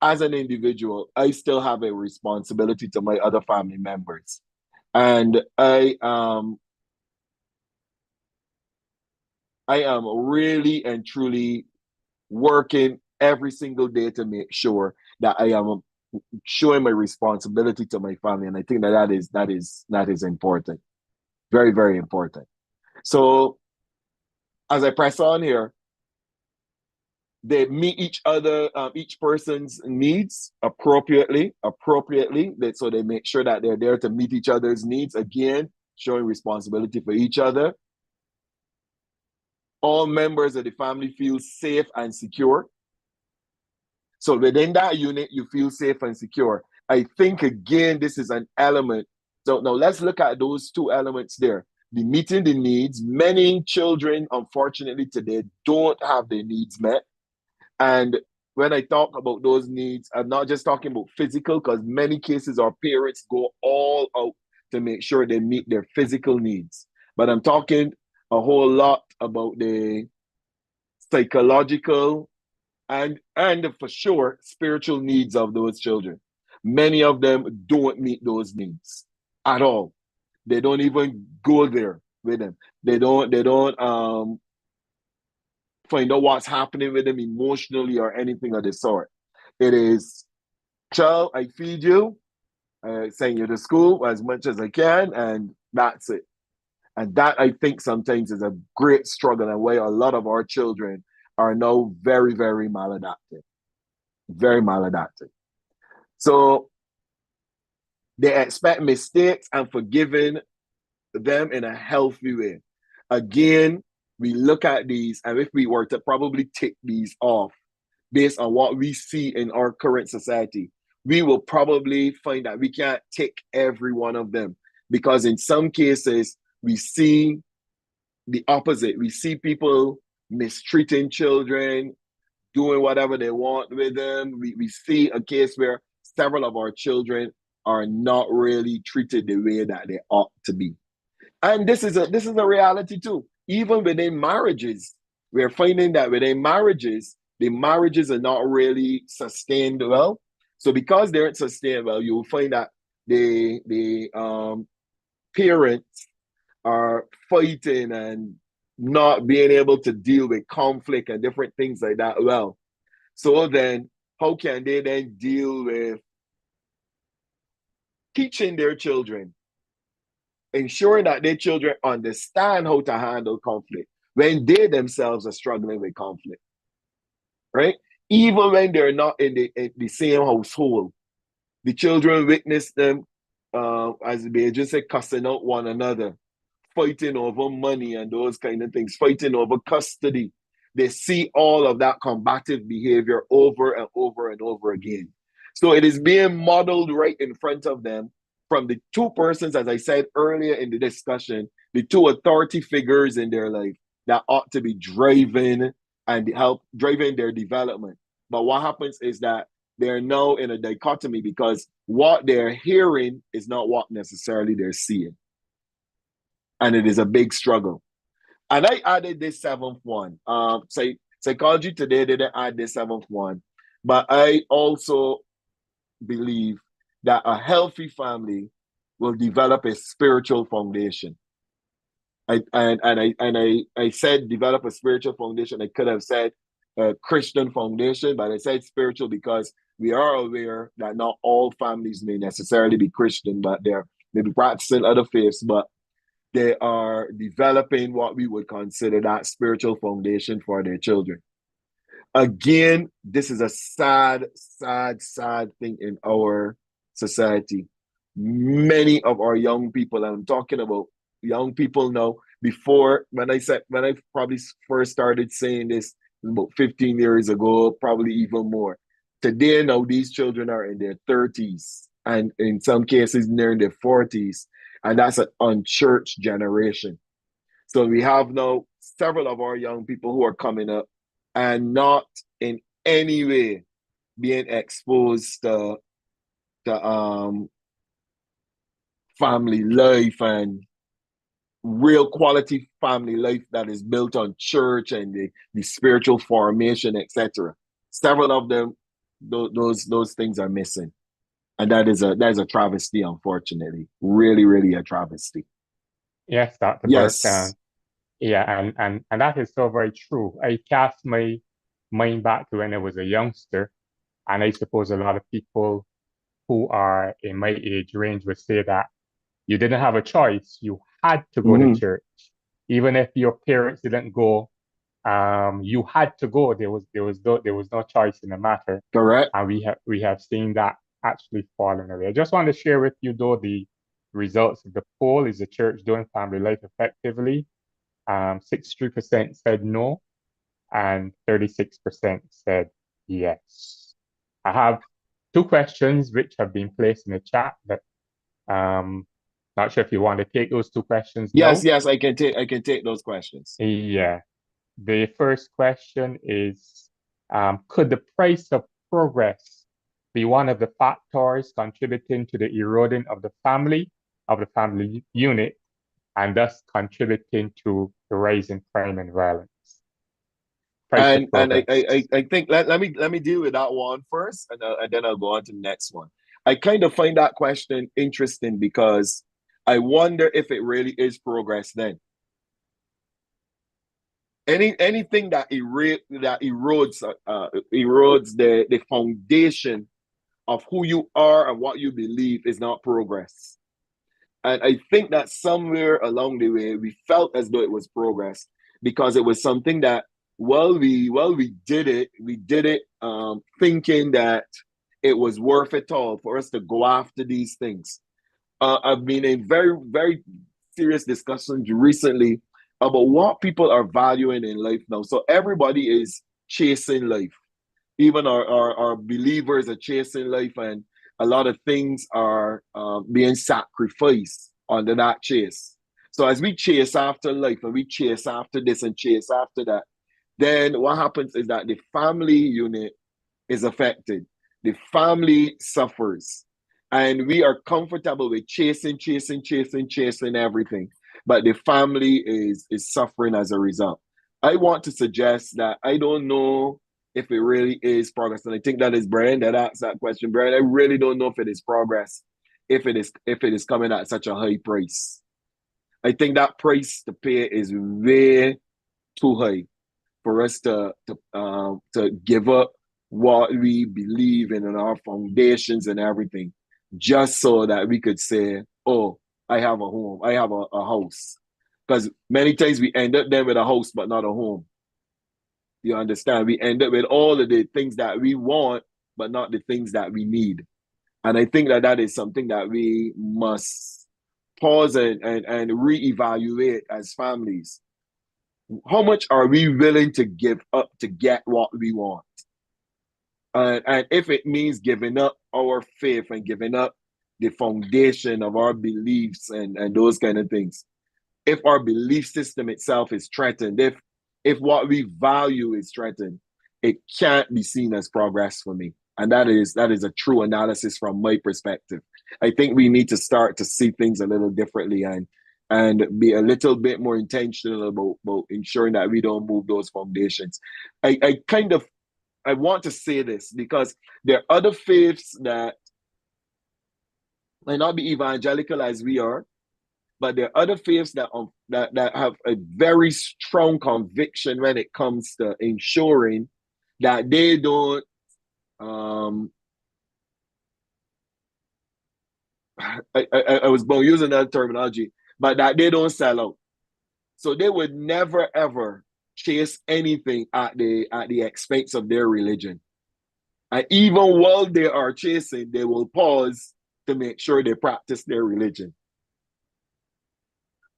as an individual, I still have a responsibility to my other family members. And I am really and truly working every single day to make sure that I am showing my responsibility to my family. And I think that is important. Very, very important. So as I press on here, they meet each other, each person's needs appropriately. So they make sure that they're there to meet each other's needs. Again, showing responsibility for each other. All members of the family feel safe and secure. So within that unit, you feel safe and secure. I think, again, this is an element. So now let's look at those two elements there. The meeting the needs. Many children, unfortunately, today don't have their needs met. And when I talk about those needs, I'm not just talking about physical, because many cases our parents go all out to make sure they meet their physical needs. But I'm talking a whole lot about the psychological and for sure spiritual needs of those children. Many of them don't meet those needs at all. They don't even go there with them. They don't find out what's happening with them emotionally or anything of the sort. It is, child, I feed you, send you to school as much as I can, and that's it. And that, I think, sometimes is a great struggle, and why a lot of our children are now very, very maladaptive. Very maladaptive. So they expect mistakes and forgiving them in a healthy way. Again, we look at these, and if we were to probably tick these off based on what we see in our current society, we will probably find that we can't tick every one of them, because in some cases, we see the opposite. We see people mistreating children, doing whatever they want with them. We see a case where several of our children are not really treated the way that they ought to be. And this is a reality too. Even within marriages, we're finding that within marriages, the marriages are not really sustained well. So because they aren't sustained well, you will find that the parents are fighting and not being able to deal with conflict and different things like that well. So then, how can they then deal with teaching their children, ensuring that their children understand how to handle conflict when they themselves are struggling with conflict, right? Even when they're not in the same household, the children witness them, as they just say, cussing out one another, fighting over money and those kind of things, fighting over custody. They see all of that combative behavior over and over and over again. So it is being modeled right in front of them from the two persons, as I said earlier in the discussion, the two authority figures in their life that ought to be driving and help driving their development. But what happens is that they're now in a dichotomy, because what they're hearing is not what necessarily they're seeing. And it is a big struggle. And I added this seventh one. Psychology Today didn't add this seventh one, but I also believe that a healthy family will develop a spiritual foundation. I said develop a spiritual foundation. I could have said a Christian foundation, but I said spiritual because we are aware that not all families may necessarily be Christian, but they're maybe practicing other faiths, but they are developing what we would consider that spiritual foundation for their children. Again, this is a sad, sad, sad thing in our society. Many of our young people, and I'm talking about young people now, before when I probably first started saying this about 15 years ago, probably even more. Today now these children are in their 30s and in some cases they're in their 40s, and that's an unchurched generation. So we have now several of our young people who are coming up and not in any way being exposed to family life and real quality family life that is built on church and the spiritual formation, etc. Several of them, those things are missing, and that is a travesty, unfortunately. Really, really a travesty. Yes, Dr. Burke. Yes. Yeah, and that is so very true. I cast my mind back to when I was a youngster, and I suppose a lot of people who are in my age range would say that you didn't have a choice. You had to go to church. Even if your parents didn't go, you had to go. There was no choice in the matter. Correct. And we have seen that actually falling away. I just want to share with you though the results of the poll. Is the church doing family life effectively? 63% said no, and 36% said yes. I have two questions which have been placed in the chat that not sure if you want to take those two questions Yes, now. yes, I can take those questions. Yeah. The first question is, could the price of progress be one of the factors contributing to the eroding of the family unit, and thus contributing to the rise in crime and violence? Price of And progress. I think let me deal with that one first, and then I'll go on to the next one. I kind of find that question interesting because I wonder if it really is progress then. Anything that erodes the foundation of who you are and what you believe is not progress. And I think that somewhere along the way we felt as though it was progress because it was something that we did it thinking that it was worth it all for us to go after these things. I've been in very, very serious discussions recently about what people are valuing in life now. So everybody is chasing life. Even our believers are chasing life, and a lot of things are being sacrificed under that chase. So as we chase after life and we chase after this and chase after that, then what happens is that the family unit is affected. The family suffers. And we are comfortable with chasing, chasing, chasing, chasing everything. But the family is suffering as a result. I want to suggest that I don't know if it really is progress. And I think that is Brian that asked that question. Brian, I really don't know if it is progress, if it is coming at such a high price. I think that price to pay is way too high for us to give up what we believe in and our foundations and everything, just so that we could say, oh, I have a home, I have a house. Because many times we end up there with a house, but not a home. You understand? We end up with all of the things that we want, but not the things that we need. And I think that is something that we must pause and reevaluate as families. How much are we willing to give up to get what we want? And if it means giving up our faith and giving up the foundation of our beliefs and those kind of things, if our belief system itself is threatened, if what we value is threatened, it can't be seen as progress for me. And that is a true analysis from my perspective. I think we need to start to see things a little differently and be a little bit more intentional about ensuring that we don't move those foundations. I want to say this because there are other faiths that might not be evangelical as we are, but there are other faiths that have a very strong conviction when it comes to ensuring that they don't I was going using that terminology, but that they don't sell out. So they would never ever chase anything at the expense of their religion. And even while they are chasing, they will pause to make sure they practice their religion.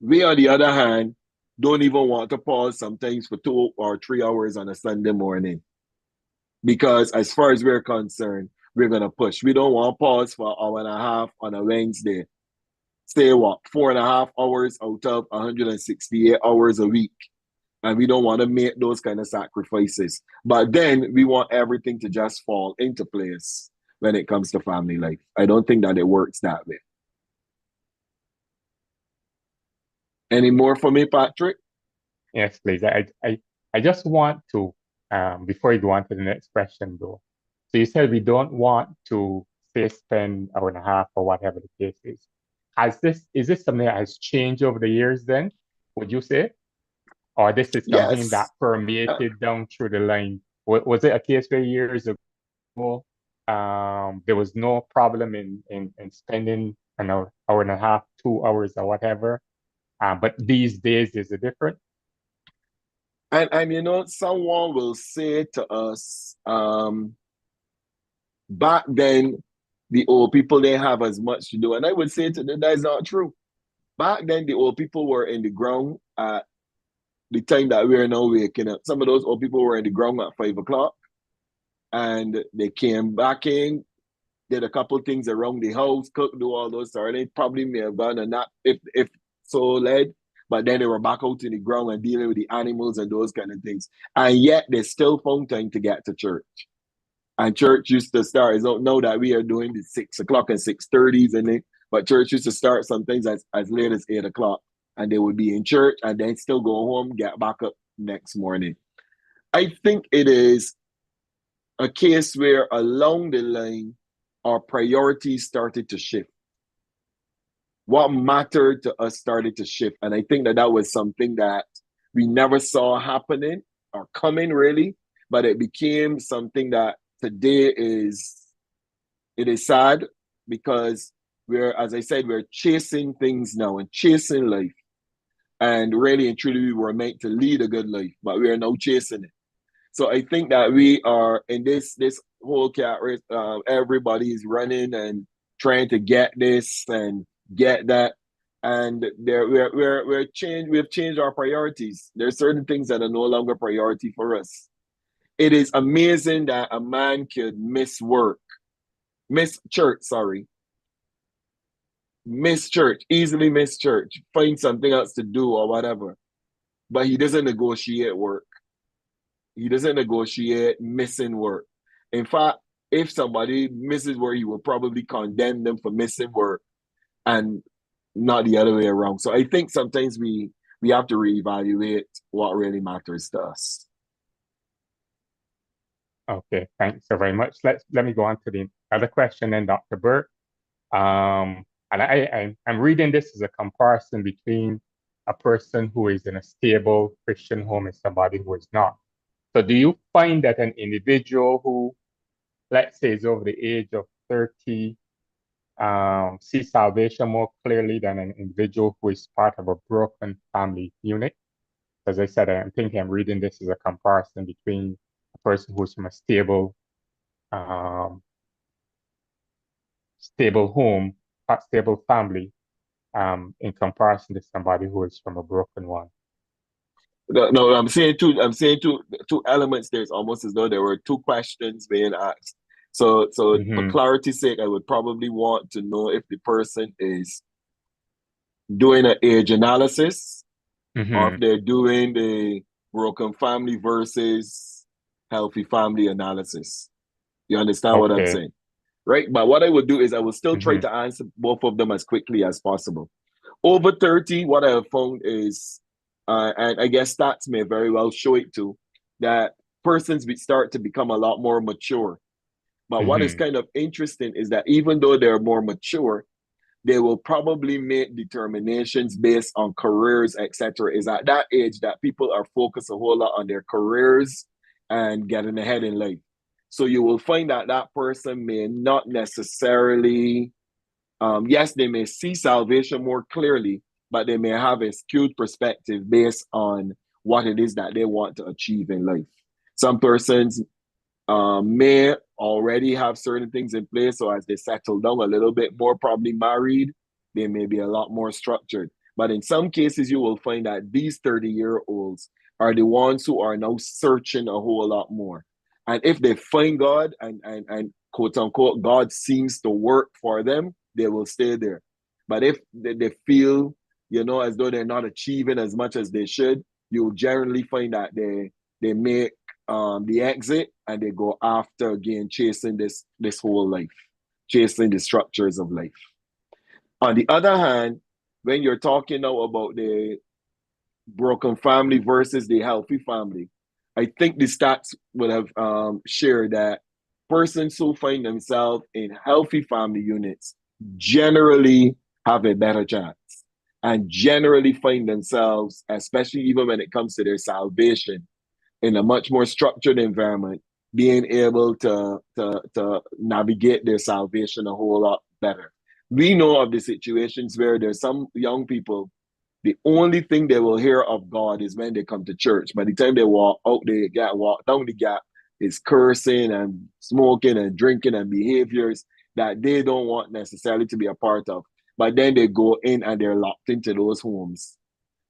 We, on the other hand, don't even want to pause sometimes for 2 or 3 hours on a Sunday morning. Because as far as we're concerned, we're going to push. We don't want to pause for an hour and a half on a Wednesday. Say what, 4.5 hours out of 168 hours a week. And we don't want to make those kind of sacrifices. But then we want everything to just fall into place when it comes to family life. I don't think that it works that way. Any more for me, Patrick? Yes, please. I just want to, before you go on to the next question though. So you said we don't want to say spend 1.5 hours or whatever the case is. Is this something that has changed over the years then, would you say? Or this is something that Yes. permeated down through the line? Was it a case where years ago there was no problem in spending an hour and a half, 2 hours or whatever? But these days is it different? And you know, someone will say to us, back then, the old people didn't have as much to do. And I would say to them, that's not true. Back then, the old people were in the ground at the time that we are now waking up. Some of those old people were in the ground at 5 o'clock. And they came back in, did a couple things around the house, cooked, do all those stuff. They probably may have gone and not if so led, but then they were back out in the ground and dealing with the animals and those kind of things. And yet they still found time to get to church. And church used to start. I don't know that we are doing the 6 o'clock and 6:30s and then, but church used to start sometimes as late as 8 o'clock. And they would be in church and then still go home, get back up next morning. I think it is a case where along the line, our priorities started to shift. What mattered to us started to shift. And I think that was something that we never saw happening or coming really, but it became something that today it is sad because as I said, we're chasing things now and chasing life. And really and truly, we were meant to lead a good life, but we are now chasing it. So I think that we are in this whole cat race. Everybody is running and trying to get this and get that, and we've changed our priorities. There are certain things that are no longer priority for us. It is amazing that a man could miss church, easily miss church, find something else to do or whatever, but he doesn't negotiate work. He doesn't negotiate missing work. In fact, if somebody misses work, he will probably condemn them for missing work and not the other way around. So I think sometimes we have to reevaluate what really matters to us. Okay, thanks so very much. Let me go on to the other question then, Dr. Burke. And I'm reading this as a comparison between a person who is in a stable Christian home and somebody who is not. So do you find that an individual who, let's say, is over the age of 30, sees salvation more clearly than an individual who is part of a broken family unit? As I said, I'm reading this as a comparison between a person who's from a stable home, stable family, in comparison to somebody who is from a broken one. No, I'm saying two elements. There's almost as though there were two questions being asked. So for clarity's sake, I would probably want to know if the person is doing an age analysis or if they're doing the broken family versus healthy family analysis. You understand what I'm saying? Right? But what I would do is I will still try to answer both of them as quickly as possible. Over 30, what I have found is, and I guess stats may very well show it too, that persons start to become a lot more mature. But what is kind of interesting is that even though they're more mature, they will probably make determinations based on careers, etc. Is at that age that people are focused a whole lot on their careers and getting ahead in life. So you will find that that person may not necessarily, yes, they may see salvation more clearly, but they may have a skewed perspective based on what it is that they want to achieve in life. Some persons may already have certain things in place. So as they settle down a little bit more, probably married, they may be a lot more structured. But in some cases, you will find that these 30-year-olds are the ones who are now searching a whole lot more. And if they find God and quote unquote, God seems to work for them, they will stay there. But if they feel, as though they're not achieving as much as they should, you'll generally find that they make the exit and they go after again chasing this whole life, chasing the structures of life. On the other hand, when you're talking now about the broken family versus the healthy family, I think the stats would have shared that persons who find themselves in healthy family units generally have a better chance and generally find themselves, especially even when it comes to their salvation, in a much more structured environment, being able to navigate their salvation a whole lot better. We know of the situations where there's some young people, the only thing they will hear of God is when they come to church. By the time they walk out, they walk down the gap, is cursing and smoking and drinking and behaviors that they don't want necessarily to be a part of. But then they go in and they're locked into those homes.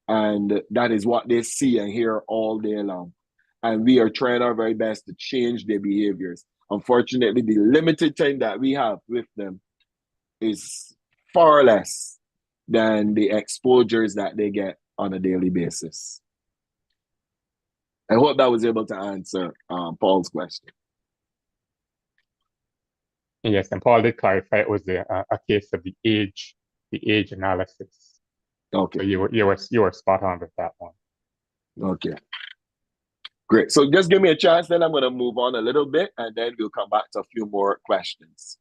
And that is what they see and hear all day long. And we are trying our very best to change their behaviors. Unfortunately, the limited time that we have with them is far less than the exposures that they get on a daily basis. I hope that was able to answer Paul's question. Yes, and Paul did clarify it was a case of the age analysis. Okay. So you were spot on with that one. Okay. Great. So just give me a chance, then I'm going to move on a little bit, and then we'll come back to a few more questions.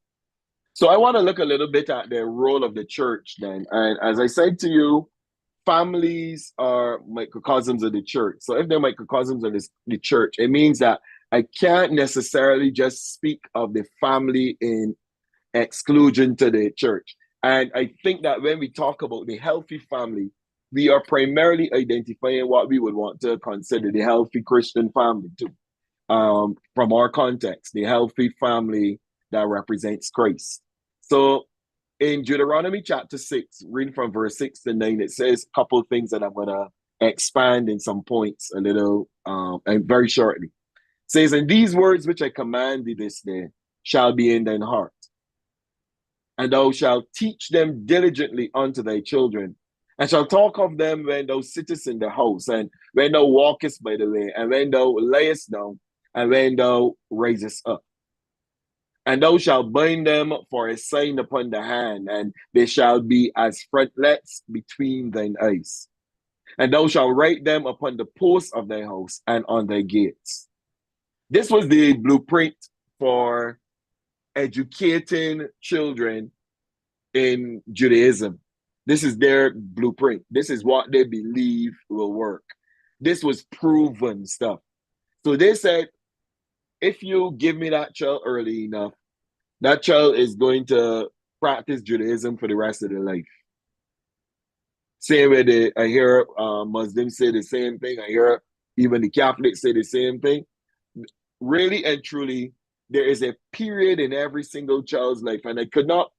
So I want to look a little bit at the role of the church then. And as I said to you, families are microcosms of the church. So if they're microcosms of the church, it means that I can't necessarily just speak of the family in exclusion to the church. And I think that when we talk about the healthy family, we are primarily identifying what we would want to consider the healthy Christian family too. From our context, the healthy family that represents Christ. So in Deuteronomy chapter 6, reading from verse 6 to 9, it says a couple of things that I'm going to expand in some points a little and very shortly. It says, and these words which I command thee this day shall be in thine heart, and thou shalt teach them diligently unto thy children, and shalt talk of them when thou sittest in the house, and when thou walkest by the way, and when thou layest down, and when thou risest up. And thou shalt bind them for a sign upon the hand, and they shall be as frontlets between thine eyes. And thou shalt write them upon the posts of thy house and on thy gates. This was the blueprint for educating children in Judaism. This is their blueprint. This is what they believe will work. This was proven stuff. So they said, if you give me that child early enough, that child is going to practice Judaism for the rest of their life. Same way I hear Muslims say the same thing. I hear even the Catholics say the same thing. Really and truly, there is a period in every single child's life, and I could not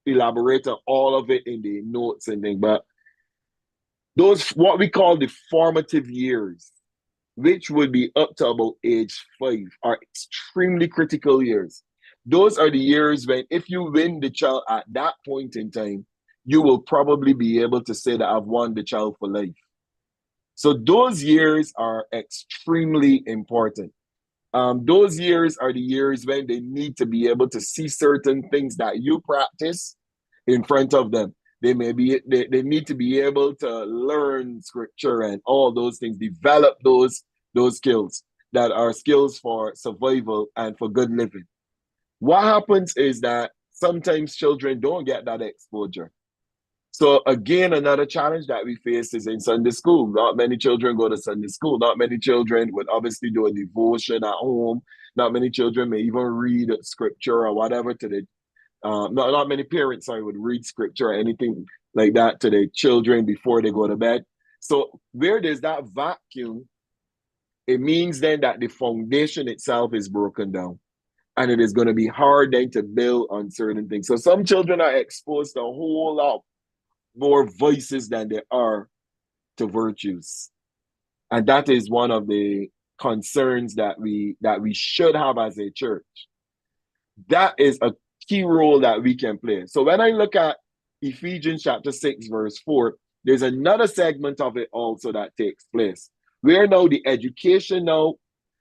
elaborate on all of it in the notes and things, but those, what we call the formative years, which would be up to about age 5, are extremely critical years. Those are the years when, if you win the child at that point in time, you will probably be able to say that I've won the child for life. So those years are extremely important. Those years are the years when they need to be able to see certain things that you practice in front of them. They need to be able to learn scripture and all those things, develop those skills that are skills for survival and for good living. What happens is that sometimes children don't get that exposure. So again, another challenge that we face is in Sunday school. Not many children go to Sunday school. Not many children would obviously do a devotion at home. Not many children may even read scripture or whatever to the not many parents would read scripture or anything like that to their children before they go to bed. So where there's that vacuum, it means then that the foundation itself is broken down. And it is going to be hard then to build on certain things. So some children are exposed to a whole lot more vices than there are to virtues. And that is one of the concerns that we should have as a church. That is a key role that we can play. So when I look at Ephesians chapter 6, verse 4, there's another segment of it also that takes place. Where now the education now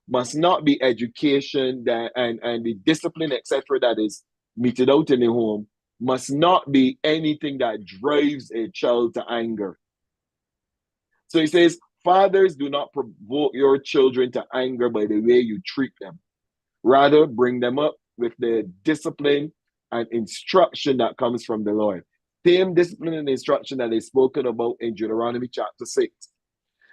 must not be education that and the discipline, etc., that is meted out in the home must not be anything that drives a child to anger. So he says, fathers, do not provoke your children to anger by the way you treat them. Rather, bring them up with the discipline and instruction that comes from the Lord. Same discipline and instruction that is spoken about in Deuteronomy chapter 6.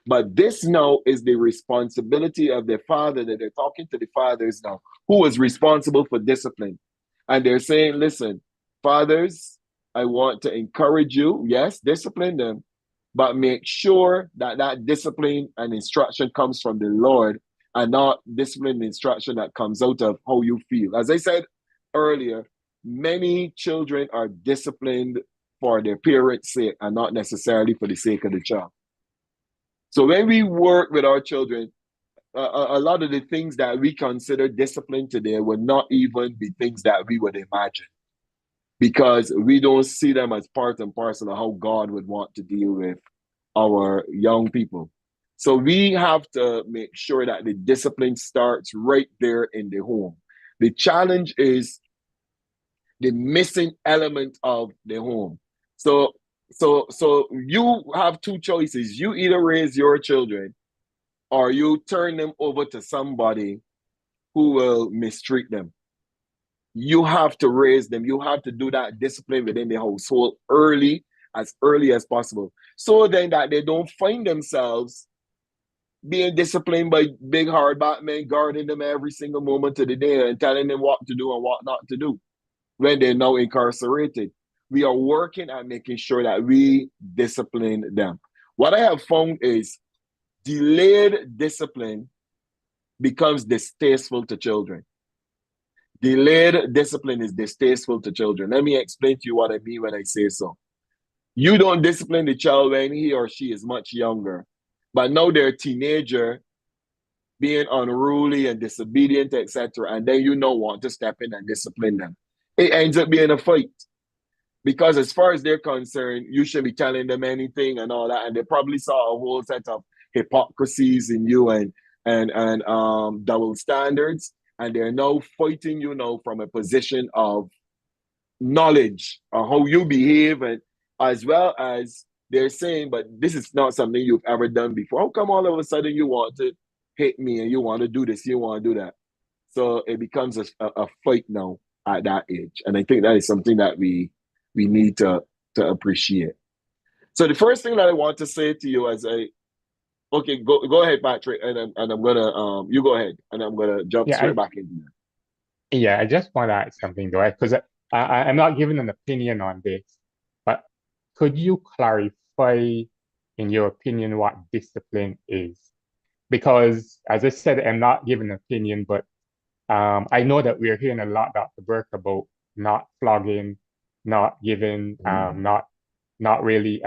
But this now is the responsibility of the father, that they're talking to the fathers now, who is responsible for discipline. And they're saying, listen, fathers, I want to encourage you. Yes, discipline them, but make sure that that discipline and instruction comes from the Lord and not discipline and instruction that comes out of how you feel. As I said earlier, many children are disciplined for their parents' sake and not necessarily for the sake of the child. So when we work with our children, a lot of the things that we consider discipline today would not even be things that we would imagine, because we don't see them as part and parcel of how God would want to deal with our young people. So we have to make sure that the discipline starts right there in the home. The challenge is the missing element of the home. So you have two choices. You either raise your children or you turn them over to somebody who will mistreat them. You have to raise them. You have to do that discipline within the household early as possible. So then that they don't find themselves being disciplined by big hard Batman guarding them every single moment of the day and telling them what to do and what not to do when they're now incarcerated. We are working at making sure that we discipline them. What I have found is delayed discipline becomes distasteful to children. Delayed discipline is distasteful to children. Let me explain to you what I mean when I say so. You don't discipline the child when he or she is much younger, but now they're a teenager, being unruly and disobedient, etc., and then you want to step in and discipline them. It ends up being a fight. Because as far as they're concerned, you should be telling them anything and all that. And they probably saw a whole set of hypocrisies in you and double standards. And they're now fighting you now from a position of knowledge on how you behave, and as well as they're saying, but this is not something you've ever done before. How come all of a sudden you want to hit me and you want to do this, you want to do that? So it becomes a fight now at that age. And I think that is something that we need to appreciate. So the first thing that I want to say to you okay, go ahead, Patrick, and I'm gonna you go ahead, and I'm gonna jump straight back into that. Yeah, I just want to add something though, because I'm not giving an opinion on this, but could you clarify, in your opinion, what discipline is? Because as I said, I'm not giving an opinion, but I know that we're hearing a lot, Dr. Burke, about not flogging, not giving, not really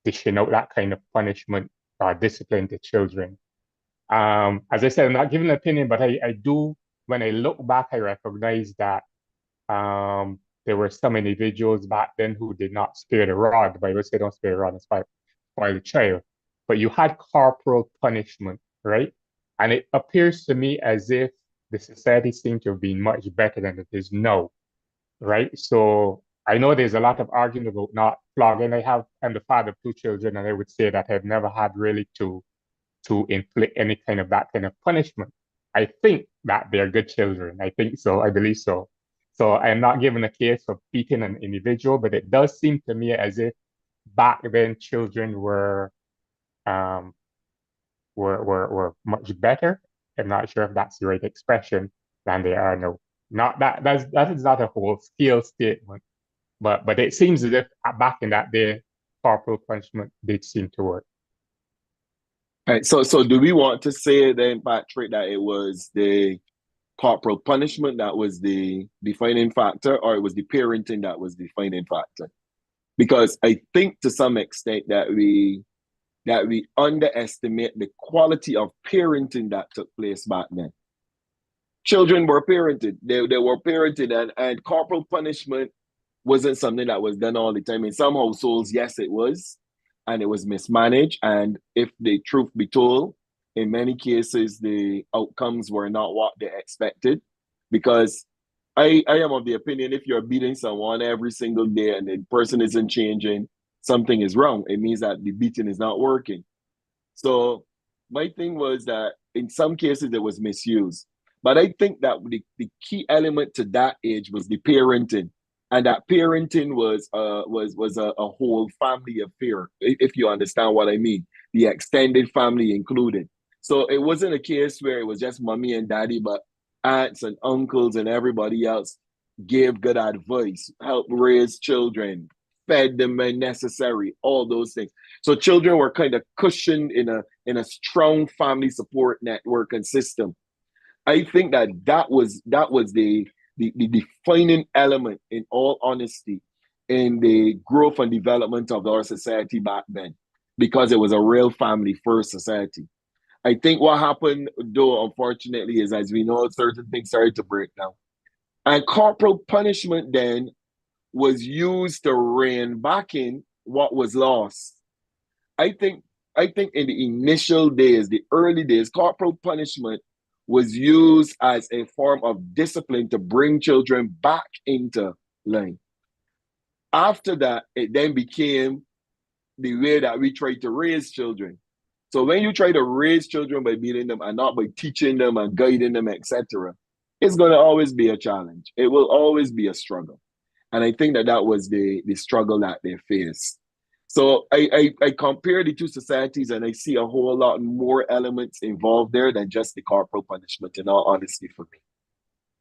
dishing out that kind of punishment or discipline to children. As I said, I'm not giving an opinion, but I do, when I look back, I recognize that there were some individuals back then who did not spare the rod. The Bible said, don't spare the rod and spoil the child. But you had corporal punishment, right? And it appears to me as if the society seemed to have been much better than it is now, right? So I know there's a lot of argument about not flogging. I'm the father of two children, and I would say that I've never had really to inflict any kind of that kind of punishment. I think that they're good children. I think so. I believe so. So I'm not giving a case of beating an individual, but it does seem to me as if back then children were much better. I'm not sure if that's the right expression, than they are now. Not that is not a whole scale statement, but it seems as if back in that day, corporal punishment did seem to work. Right. So do we want to say then, Patrick, that it was the corporal punishment that was the defining factor, or it was the parenting that was the defining factor? Because I think to some extent that we underestimate the quality of parenting that took place back then. Children were parented. They were parented, and corporal punishment wasn't something that was done all the time. In some households, yes, it was, and it was mismanaged. And if the truth be told, in many cases, the outcomes were not what they expected. Because I am of the opinion, if you're beating someone every single day and the person isn't changing, something is wrong. It means that the beating is not working. So my thing was that in some cases it was misused. But I think that the key element to that age was the parenting. And that parenting was a whole family affair, if you understand what I mean. The extended family included. So it wasn't a case where it was just mommy and daddy, but aunts and uncles and everybody else gave good advice, helped raise children, fed them when necessary, all those things. So children were kind of cushioned in a strong family support network and system. I think that was the defining element, in all honesty, in the growth and development of our society back then, because it was a real family first society. I think what happened, though, unfortunately, is, as we know, certain things started to break down. And corporal punishment then was used to rein back in what was lost. I think I think in the initial days, the early days, corporal punishment was used as a form of discipline to bring children back into line. After that, it then became the way that we try to raise children. So when you try to raise children by beating them and not by teaching them and guiding them, etc., it's going to always be a challenge. It will always be a struggle. And I think that that was the struggle that they faced. So I compare the two societies and I see a whole lot more elements involved there than just the corporal punishment, in all honesty, for me.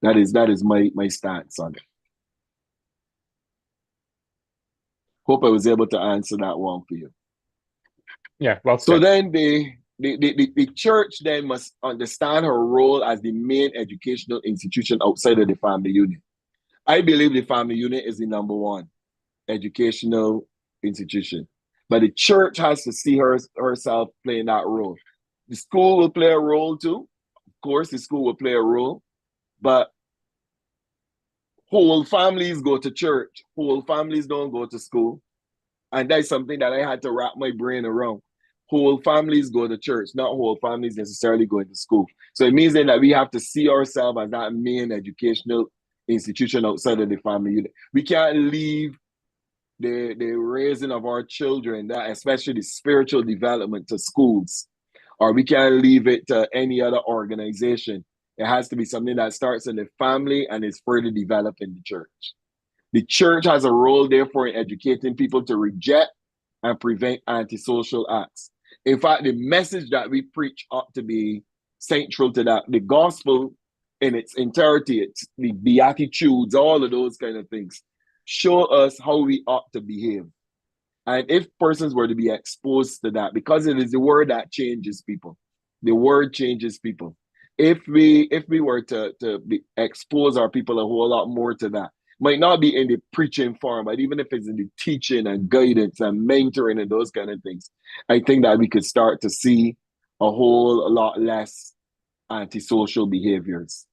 That is my stance on it. Hope I was able to answer that one for you. Yeah, well said. So then the church then must understand her role as the main educational institution outside of the family unit. I believe the family unit is the number one educational institution. But the church has to see herself playing that role. The school will play a role too. Of course, the school will play a role. But whole families go to church. Whole families don't go to school. And that's something that I had to wrap my brain around. Whole families go to church, not whole families necessarily going to school. So it means then that we have to see ourselves as that main educational institution outside of the family unit. We can't leave the raising of our children, that especially the spiritual development, to schools, or we can't leave it to any other organization. It has to be something that starts in the family and is further developed in the church. The church has a role, therefore, in educating people to reject and prevent antisocial acts. In fact, the message that we preach ought to be central to that. The gospel in its entirety, it's the Beatitudes, all of those kind of things, show us how we ought to behave. And if persons were to be exposed to that, because it is the word that changes people, the word changes people. If we were to expose our people a whole lot more to that, might not be in the preaching form, but even if it's in the teaching and guidance and mentoring and those kind of things, I think that we could start to see a whole lot less antisocial behaviors.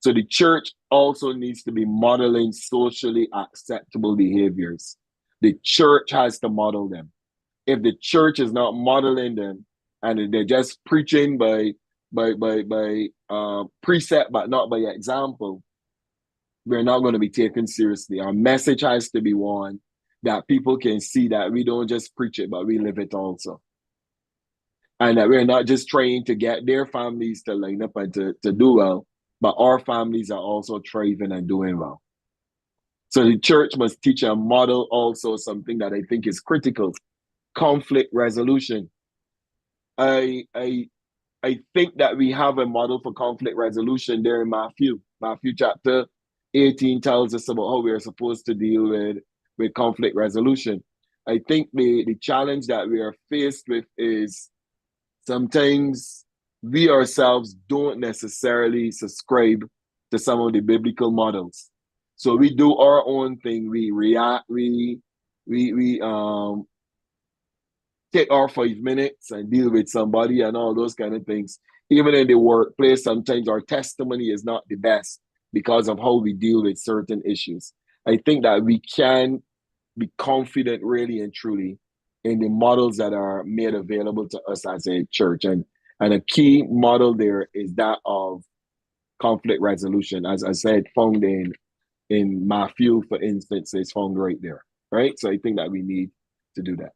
So the church also needs to be modeling socially acceptable behaviors. The church has to model them. If the church is not modeling them and they're just preaching by precept but not by example, we're not going to be taken seriously. Our message has to be one that people can see that we don't just preach it, but we live it also. And that we're not just trying to get their families to line up and to do well, but our families are also thriving and doing well. So the church must teach and model also something that I think is critical: conflict resolution. I think that we have a model for conflict resolution there in Matthew. Matthew chapter 18 tells us about how we are supposed to deal with conflict resolution. I think the challenge that we are faced with is sometimes we ourselves don't necessarily subscribe to some of the biblical models. So we do our own thing. We react. We take our 5 minutes and deal with somebody and all those kind of things. Even in the workplace, sometimes our testimony is not the best because of how we deal with certain issues. I think that we can be confident really and truly in the models that are made available to us as a church. And a key model there is that of conflict resolution. As I said, found in Matthew, for instance, is found right there. Right. So I think that we need to do that.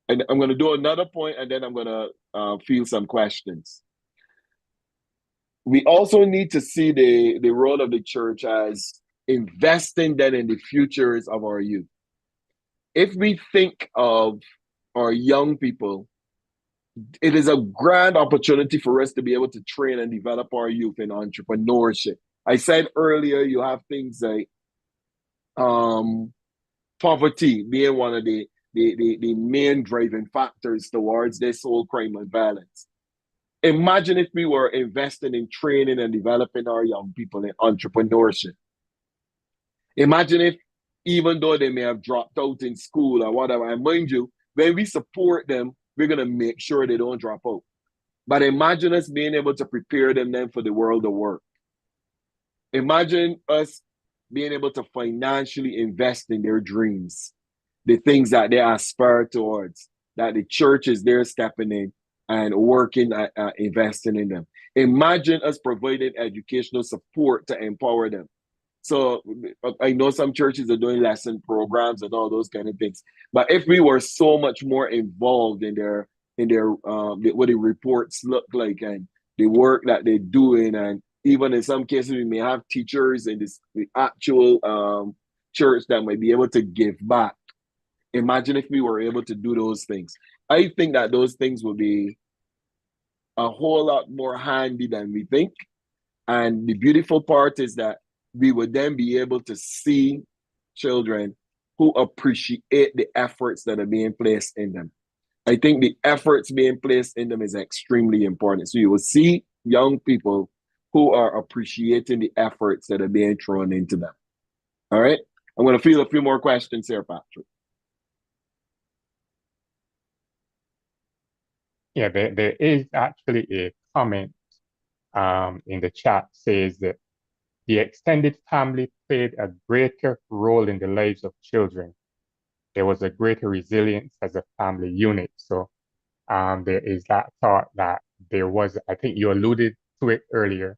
And I'm going to do another point, and then I'm going to field some questions. We also need to see the role of the church as investing then in the futures of our youth. If we think of our young people, it is a grand opportunity for us to be able to train and develop our youth in entrepreneurship. I said earlier, you have things like poverty being one of the main driving factors towards this whole crime and violence. Imagine if we were investing in training and developing our young people in entrepreneurship. Imagine if, even though they may have dropped out in school or whatever, and mind you, when we support them, we're going to make sure they don't drop out. But imagine us being able to prepare them then for the world of work. Imagine us being able to financially invest in their dreams, the things that they aspire towards, that the church is there stepping in and working at investing in them. Imagine us providing educational support to empower them. So I know some churches are doing lesson programs and all those kind of things. But if we were so much more involved in their what the reports look like and the work that they're doing, and even in some cases we may have teachers in the actual church that might be able to give back. Imagine if we were able to do those things. I think that those things would be a whole lot more handy than we think. And the beautiful part is that we would then be able to see children who appreciate the efforts that are being placed in them. I think the efforts being placed in them is extremely important. So you will see young people who are appreciating the efforts that are being thrown into them. All right. I'm going to field a few more questions here, Patrick. Yeah, there is actually a comment in the chat says that the extended family played a greater role in the lives of children. There was a greater resilience as a family unit. So there is that thought that there was, I think you alluded to it earlier,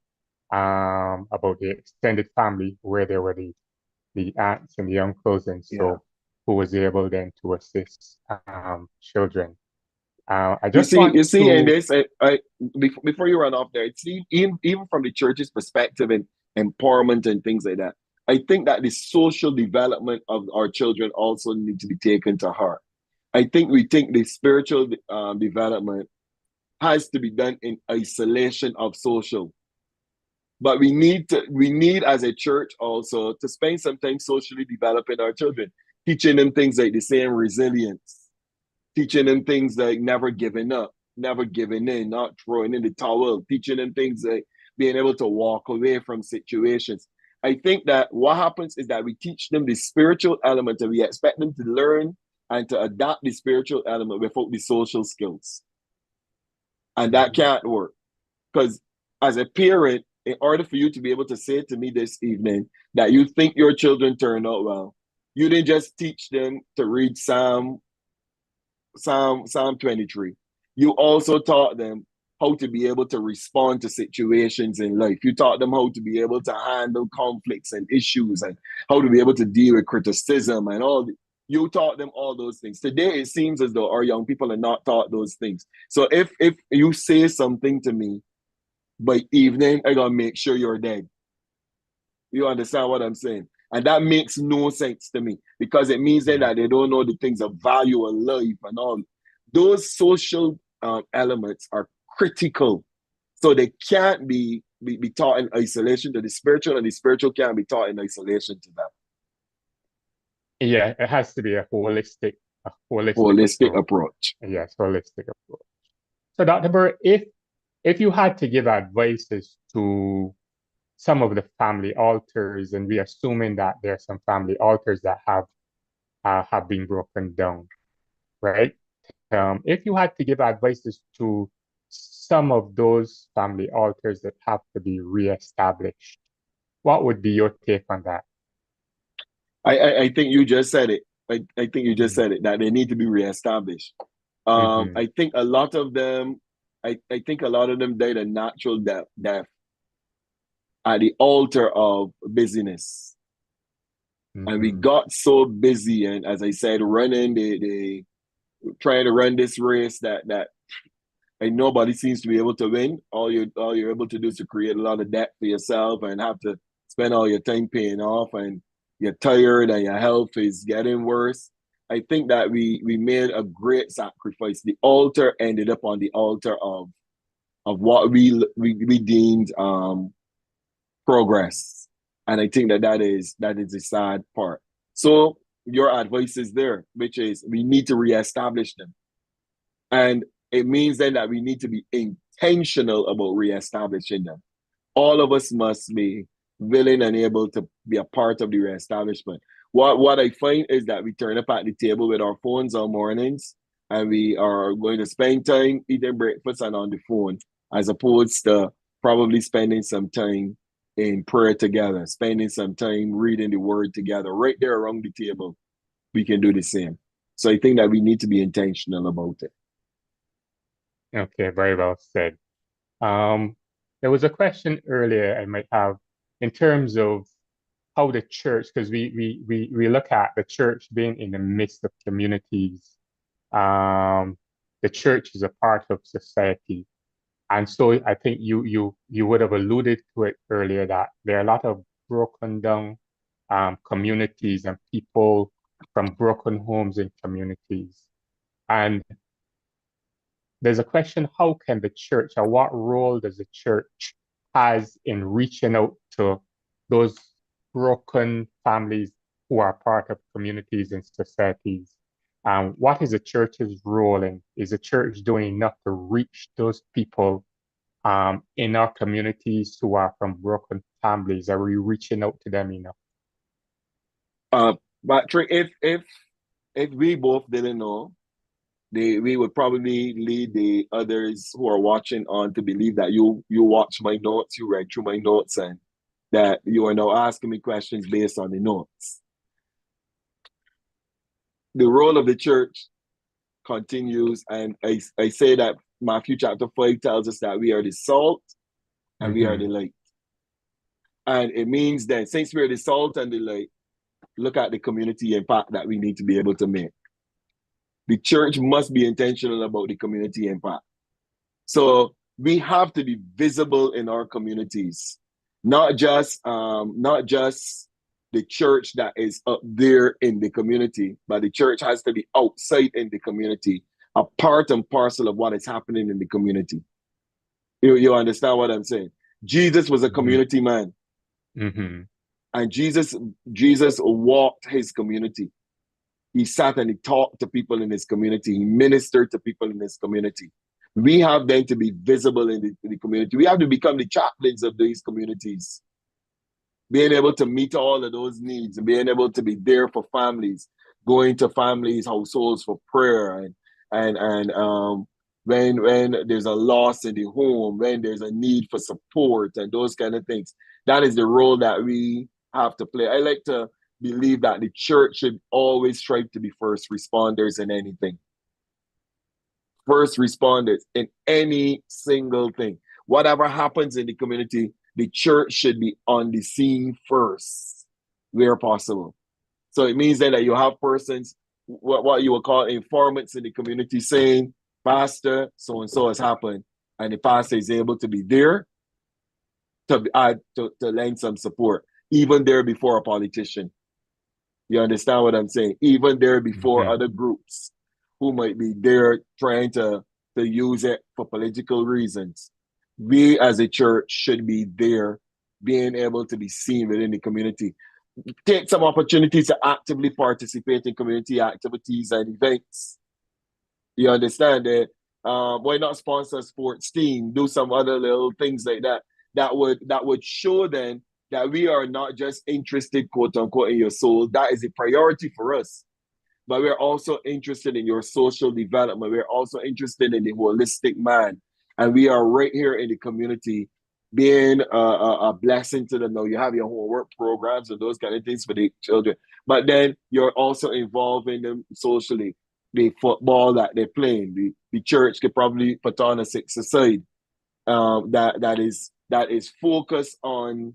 about the extended family where there were the aunts and the uncles and so who was able then to assist children. I just want you see, to, in this, before you run off there, it's even from the church's perspective and empowerment and things like that. I think that the social development of our children also need to be taken to heart. I think we think the spiritual development has to be done in isolation of social. But we need as a church also to spend some time socially developing our children, teaching them things like the same resilience, teaching them things like never giving up, never giving in, not throwing in the towel, teaching them things like being able to walk away from situations. I think that what happens is that we teach them the spiritual element and we expect them to learn and to adapt the spiritual element without the social skills. And that can't work. Because as a parent, in order for you to be able to say to me this evening that you think your children turn out well, you didn't just teach them to read Psalm 23. You also taught them how to be able to respond to situations in life. You taught them how to be able to handle conflicts and issues and how to be able to deal with criticism and all. You taught them all those things. Today, it seems as though our young people are not taught those things. So if you say something to me by evening, I'm going to make sure you're dead. You understand what I'm saying? And that makes no sense to me because it means that they don't know the things of value of life and all. Those social elements are critical. So they can't be taught in isolation to the spiritual, and the spiritual can't be taught in isolation to them. Yeah, it has to be a holistic holistic approach. Yes, holistic approach. So, Dr. Burke, if you had to give advices to some of the family altars, and we're assuming that there are some family altars that have been broken down, right? If you had to give advices to some of those family altars that have to be reestablished, what would be your take on that? I think you just said it. I think you just said it, that they need to be reestablished. Mm-hmm. I think a lot of them, I think a lot of them died a natural death at the altar of busyness. And we Mm-hmm. got so busy, and as I said, running, they trying to run this race that and nobody seems to be able to win. All you're able to do is to create a lot of debt for yourself and have to spend all your time paying off, and you're tired and your health is getting worse. I think that we made a great sacrifice. The altar ended up on the altar of what we deemed progress, and I think that is the sad part. So your advice is there, which is we need to reestablish them. And it means then that we need to be intentional about reestablishing them. All of us must be willing and able to be a part of the reestablishment. What I find is that we turn up at the table with our phones on mornings, and we are going to spend time eating breakfast and on the phone, as opposed to probably spending some time in prayer together, spending some time reading the word together right there around the table. We can do the same. So I think that we need to be intentional about it. Okay, very well said. Um, there was a question earlier I might have in terms of how the church, because we look at the church being in the midst of communities. The church is a part of society. And so I think you would have alluded to it earlier that there are a lot of broken down communities and people from broken homes and communities. And there's a question, how can the church, or what role does the church has in reaching out to those broken families who are part of communities and societies? What is the church's role, and is the church doing enough to reach those people in our communities who are from broken families? Are we reaching out to them enough? But if we both didn't know, we would probably lead the others who are watching on to believe that you watched my notes, you read through my notes, and that you are now asking me questions based on the notes. The role of the church continues, and I say that Matthew chapter 5 tells us that we are the salt and we are the light. And it means that since we are the salt and the light, look at the community impact that we need to be able to make. The church must be intentional about the community impact. So we have to be visible in our communities, not just the church that is up there in the community, but the church has to be outside in the community, a part and parcel of what is happening in the community. You understand what I'm saying? Jesus was a community man. And Jesus walked his community. He sat and he talked to people in his community. He ministered to people in his community. We have then to be visible in the community. We have to become the chaplains of these communities, being able to meet all of those needs and being able to be there for families, going to families' households for prayer, and when there's a loss in the home, when there's a need for support and those kind of things. That is the role that we have to play. I like to believe that the church should always strive to be first responders in anything. First responders in any single thing. Whatever happens in the community, the church should be on the scene first, where possible. So it means then that you have persons, what you would call informants in the community, saying, Pastor, so and so has happened, and the pastor is able to be there to lend some support, even there before a politician. You understand what I'm saying? Even there before other groups who might be there trying to use it for political reasons. We as a church should be there, being able to be seen within the community. Take some opportunities to actively participate in community activities and events. You understand that why not sponsor a sports team, do some other little things like that, that would show then that we are not just interested, quote unquote, in your soul. That is a priority for us. But we're also interested in your social development. We're also interested in the holistic man. And we are right here in the community being a blessing to them. Now, you have your homework programs and those kind of things for the children. But then you're also involving them socially. The football that they're playing, the church could probably put on a six aside that is focused on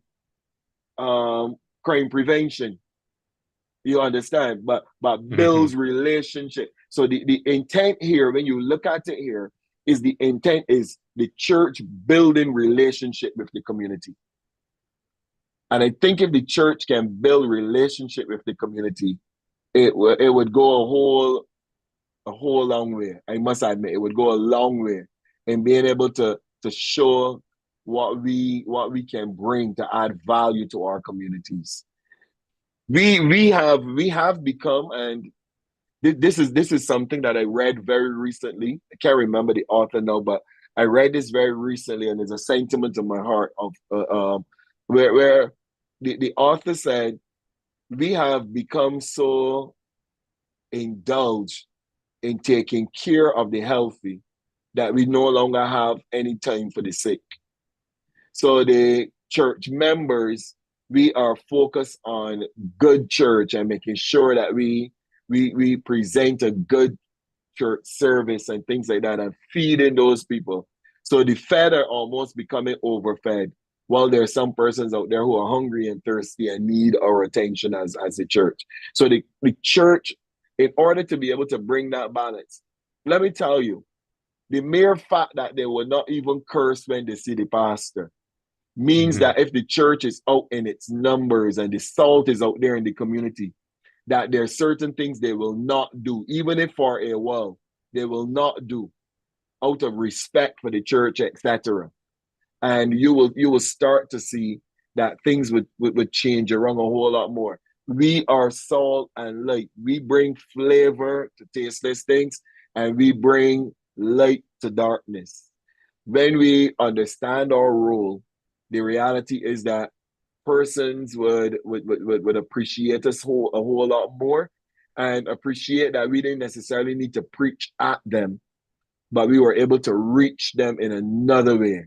crime prevention. You understand? But builds relationship. So the intent here, when you look at it here, is the intent is the church building relationship with the community. And I think if the church can build relationship with the community, it would go a whole long way. I must admit, it would go a long way in being able to show what we can bring to add value to our communities. We have become, and this is something that I read very recently. I can't remember the author now, but I read this very recently, and there's a sentiment in my heart of where the author said we have become so indulged in taking care of the healthy that we no longer have any time for the sick. So the church members, we are focused on good church and making sure that we present a good church service and things like that, and feeding those people. So the fed are almost becoming overfed, while there are some persons out there who are hungry and thirsty and need our attention as a church. So the church, in order to be able to bring that balance, let me tell you, the mere fact that they will not even curse when they see the pastor means that if the church is out in its numbers and the salt is out there in the community, that there are certain things they will not do, even if for a while, they will not do out of respect for the church, etc. And you will start to see that things would change around a whole lot more. We are salt and light. We bring flavor to tasteless things, and we bring light to darkness. When we understand our role, the reality is that persons would appreciate us a whole lot more, and appreciate that we didn't necessarily need to preach at them, but we were able to reach them in another way,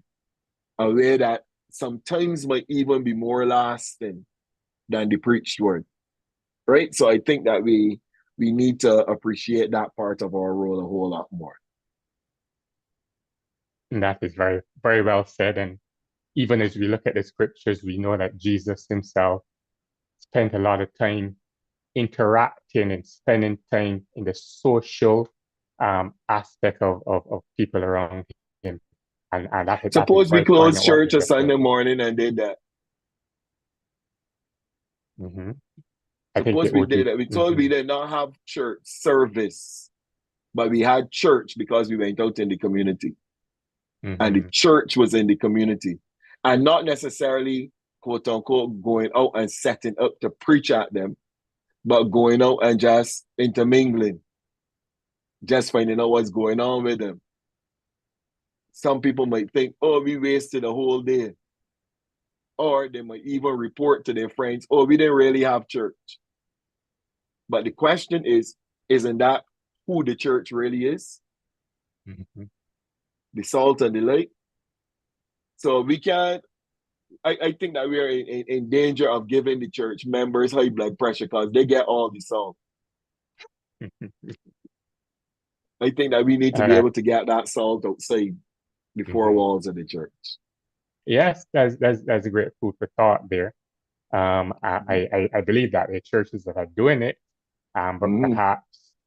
a way that sometimes might even be more lasting than the preached word. Right? So I think that we need to appreciate that part of our role a whole lot more. And that is very, very well said. And even as we look at the scriptures, we know that Jesus himself spent a lot of time interacting and spending time in the social aspect of people around him. And that is Suppose we very closed poignant what church you a just said. Sunday morning and did that. I think Suppose it we would did be, that. We told we did not have church service, but we had church because we went out in the community. And the church was in the community. And not necessarily, quote unquote, going out and setting up to preach at them, but going out and just intermingling, just finding out what's going on with them. Some people might think, oh, we wasted a whole day. Or they might even report to their friends, oh, we didn't really have church. But the question is, isn't that who the church really is? The salt and the light. So we can't, I think that we are in danger of giving the church members high blood pressure because they get all the salt. I think that we need to be able to get that salt outside the four walls of the church. Yes, that's a great food for thought there. I believe that there are churches that are doing it, but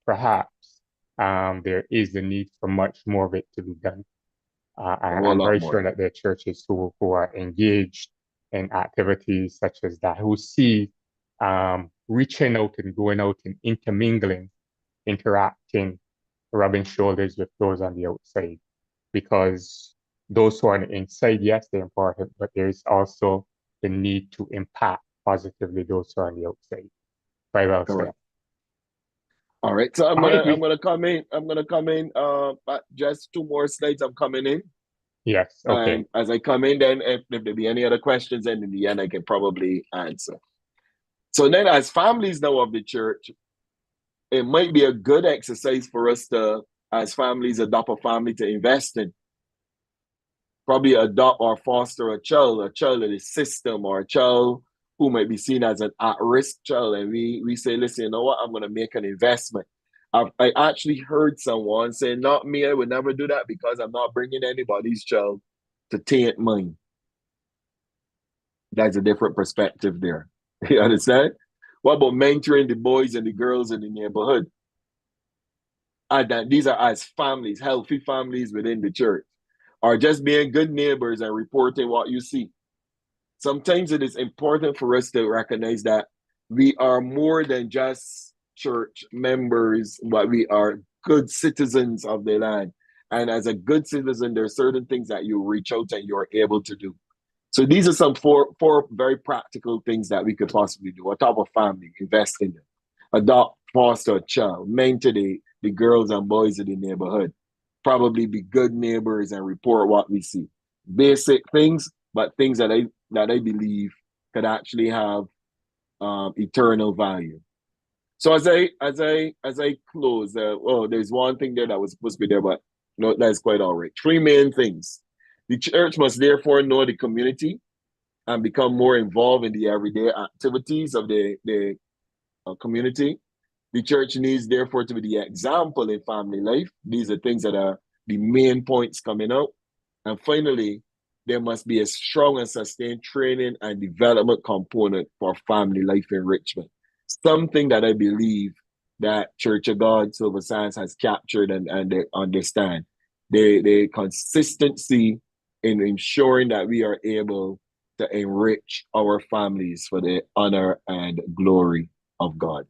perhaps there is the need for much more of it to be done. And I'm very sure that there are churches who are engaged in activities such as that, who see reaching out and going out and intermingling, interacting, rubbing shoulders with those on the outside. Because those who are on the inside, yes, they're important, but there is also the need to impact positively those who are on the outside. Very well said. All right, so I'm All right, gonna come in. I'm gonna come in. But just two more slides. I'm coming in, yes, okay. and as I come in, then if there be any other questions, then in the end I can probably answer. So then, as families now of the church, it might be a good exercise for us to, as families, adopt a family to invest in. Probably adopt or foster a child in the system, or a child who might be seen as an at-risk child. And we say, listen, you know what, I'm going to make an investment. I actually heard someone say, not me, I would never do that because I'm not bringing anybody's child to taint mine. That's a different perspective there. You understand? What about mentoring the boys and the girls in the neighborhood? That these are as families, healthy families within the church, or just being good neighbors and reporting what you see. Sometimes it is important for us to recognize that we are more than just church members, but we are good citizens of the land. And as a good citizen, there are certain things that you reach out and you're able to do. So these are some four very practical things that we could possibly do. On top of family, invest in them. Adopt, foster a child, mentor the girls and boys in the neighborhood. Probably be good neighbors and report what we see. Basic things, but things that I believe could actually have eternal value. So as I close, there's one thing there that was supposed to be there, but no, that's quite all right. Three main things. The church must therefore know the community and become more involved in the everyday activities of the community. The church needs therefore to be the example in family life. These are things that are the main points coming out. And finally, there must be a strong and sustained training and development component for family life enrichment. Something that I believe that Church of God Silver Sands has captured and they understand. The consistency in ensuring that we are able to enrich our families for the honor and glory of God.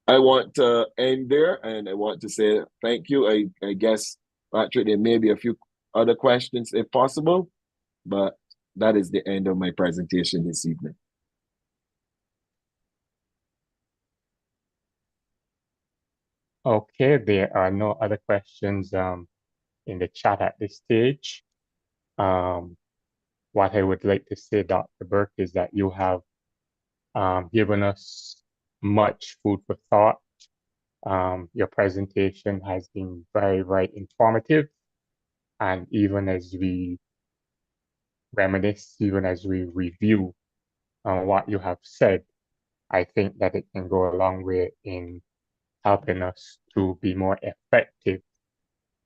I want to end there, and I want to say thank you. I guess, Patrick, there may be a few other questions if possible, but that is the end of my presentation this evening. Okay, there are no other questions in the chat at this stage. What I would like to say, Dr. Burke, is that you have given us much food for thought. Your presentation has been very, very informative. And even as we reminisce, even as we review what you have said, I think that it can go a long way in helping us to be more effective,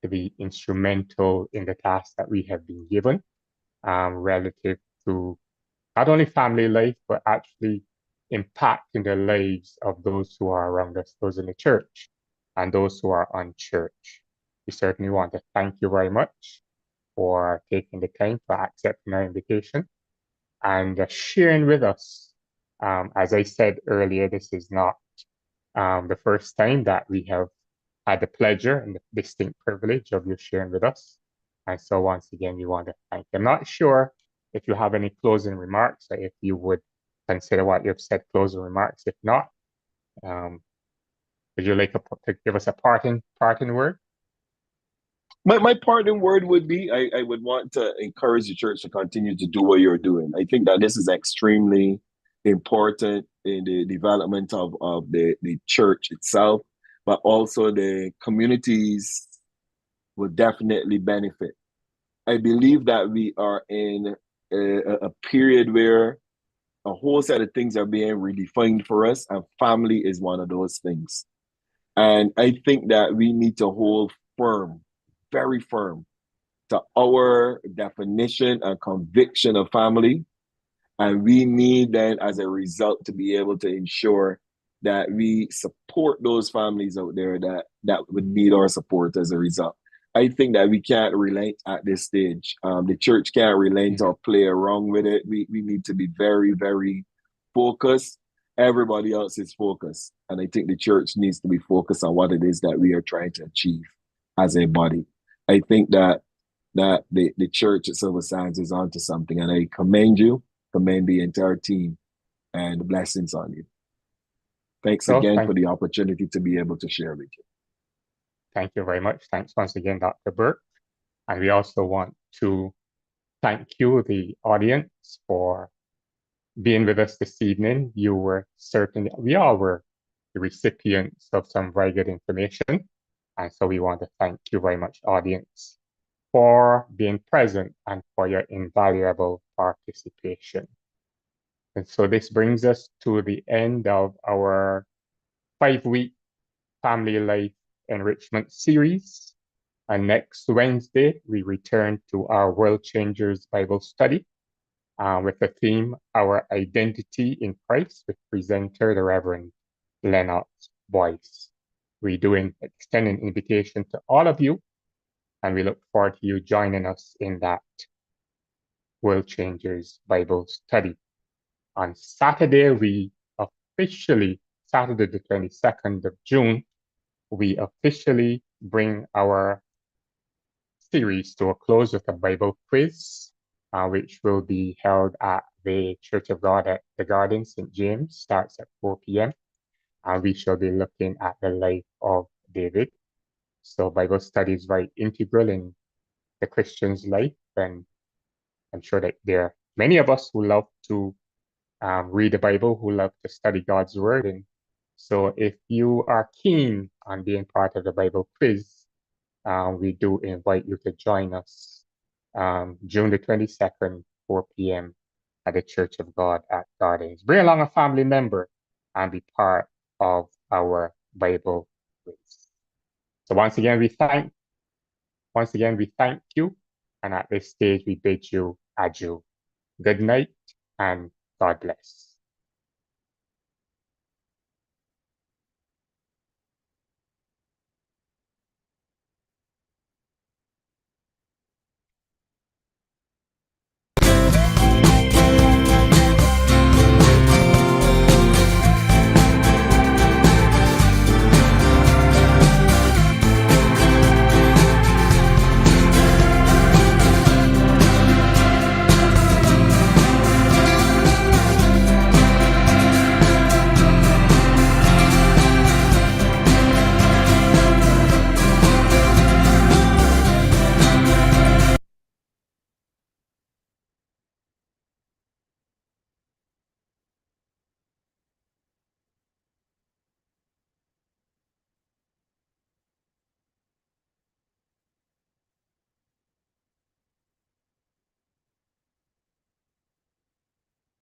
to be instrumental in the tasks that we have been given, relative to not only family life, but actually impacting the lives of those who are around us, those in the church and those who are unchurched. We certainly want to thank you very much for taking the time, for accepting our invitation and sharing with us. As I said earlier, this is not the first time that we have had the pleasure and the distinct privilege of you sharing with us. And so once again, we want to thank you. I'm not sure if you have any closing remarks, or if you would consider what you've said closing remarks. If not, would you like to give us a parting word? My parting word would be I would want to encourage the church to continue to do what you're doing. I think that this is extremely important in the development of the church itself, but also the communities will definitely benefit. I believe that we are in a period where a whole set of things are being redefined for us, and family is one of those things. And I think that we need to hold firm, very firm, to our definition and conviction of family. And we need then, as a result, to be able to ensure that we support those families out there that would need our support as a result. I think that we can't relent at this stage. The church can't relent or play around with it. We need to be very, very focused. Everybody else is focused. And I think the church needs to be focused on what it is that we are trying to achieve as a body. I think that the church at Silver Sands is onto something, and I commend you, commend the entire team, and blessings on you. Thanks So again for the opportunity to be able to share with you. thank you very much. Thanks once again, Dr. Burke. And we also want to thank you, the audience, for being with us this evening. We all were the recipients of some very good information. And so we want to thank you very much, audience, for being present and for your invaluable participation. And so this brings us to the end of our 5-week Family Life Enrichment series. And next Wednesday, we return to our World Changers Bible study with the theme, Our Identity in Christ, with presenter, the Reverend Leonard Boyce. We do extend an invitation to all of you, and we look forward to you joining us in that World Changers Bible study. On Saturday, Saturday the 22nd of June, we officially bring our series to a close with a Bible quiz, which will be held at the Church of God at the Garden, St. James, starts at 4 p.m. And we shall be looking at the life of David. So Bible study is very integral in the Christian's life, and I'm sure that there are many of us who love to read the Bible, who love to study God's Word. And so if you are keen on being part of the Bible quiz, we do invite you to join us June the 22nd, 4 p.m. at the Church of God at Gardens. Bring along a family member and be part of our Bible quiz. So once again, we thank you. And at this stage, we bid you adieu. Good night and God bless.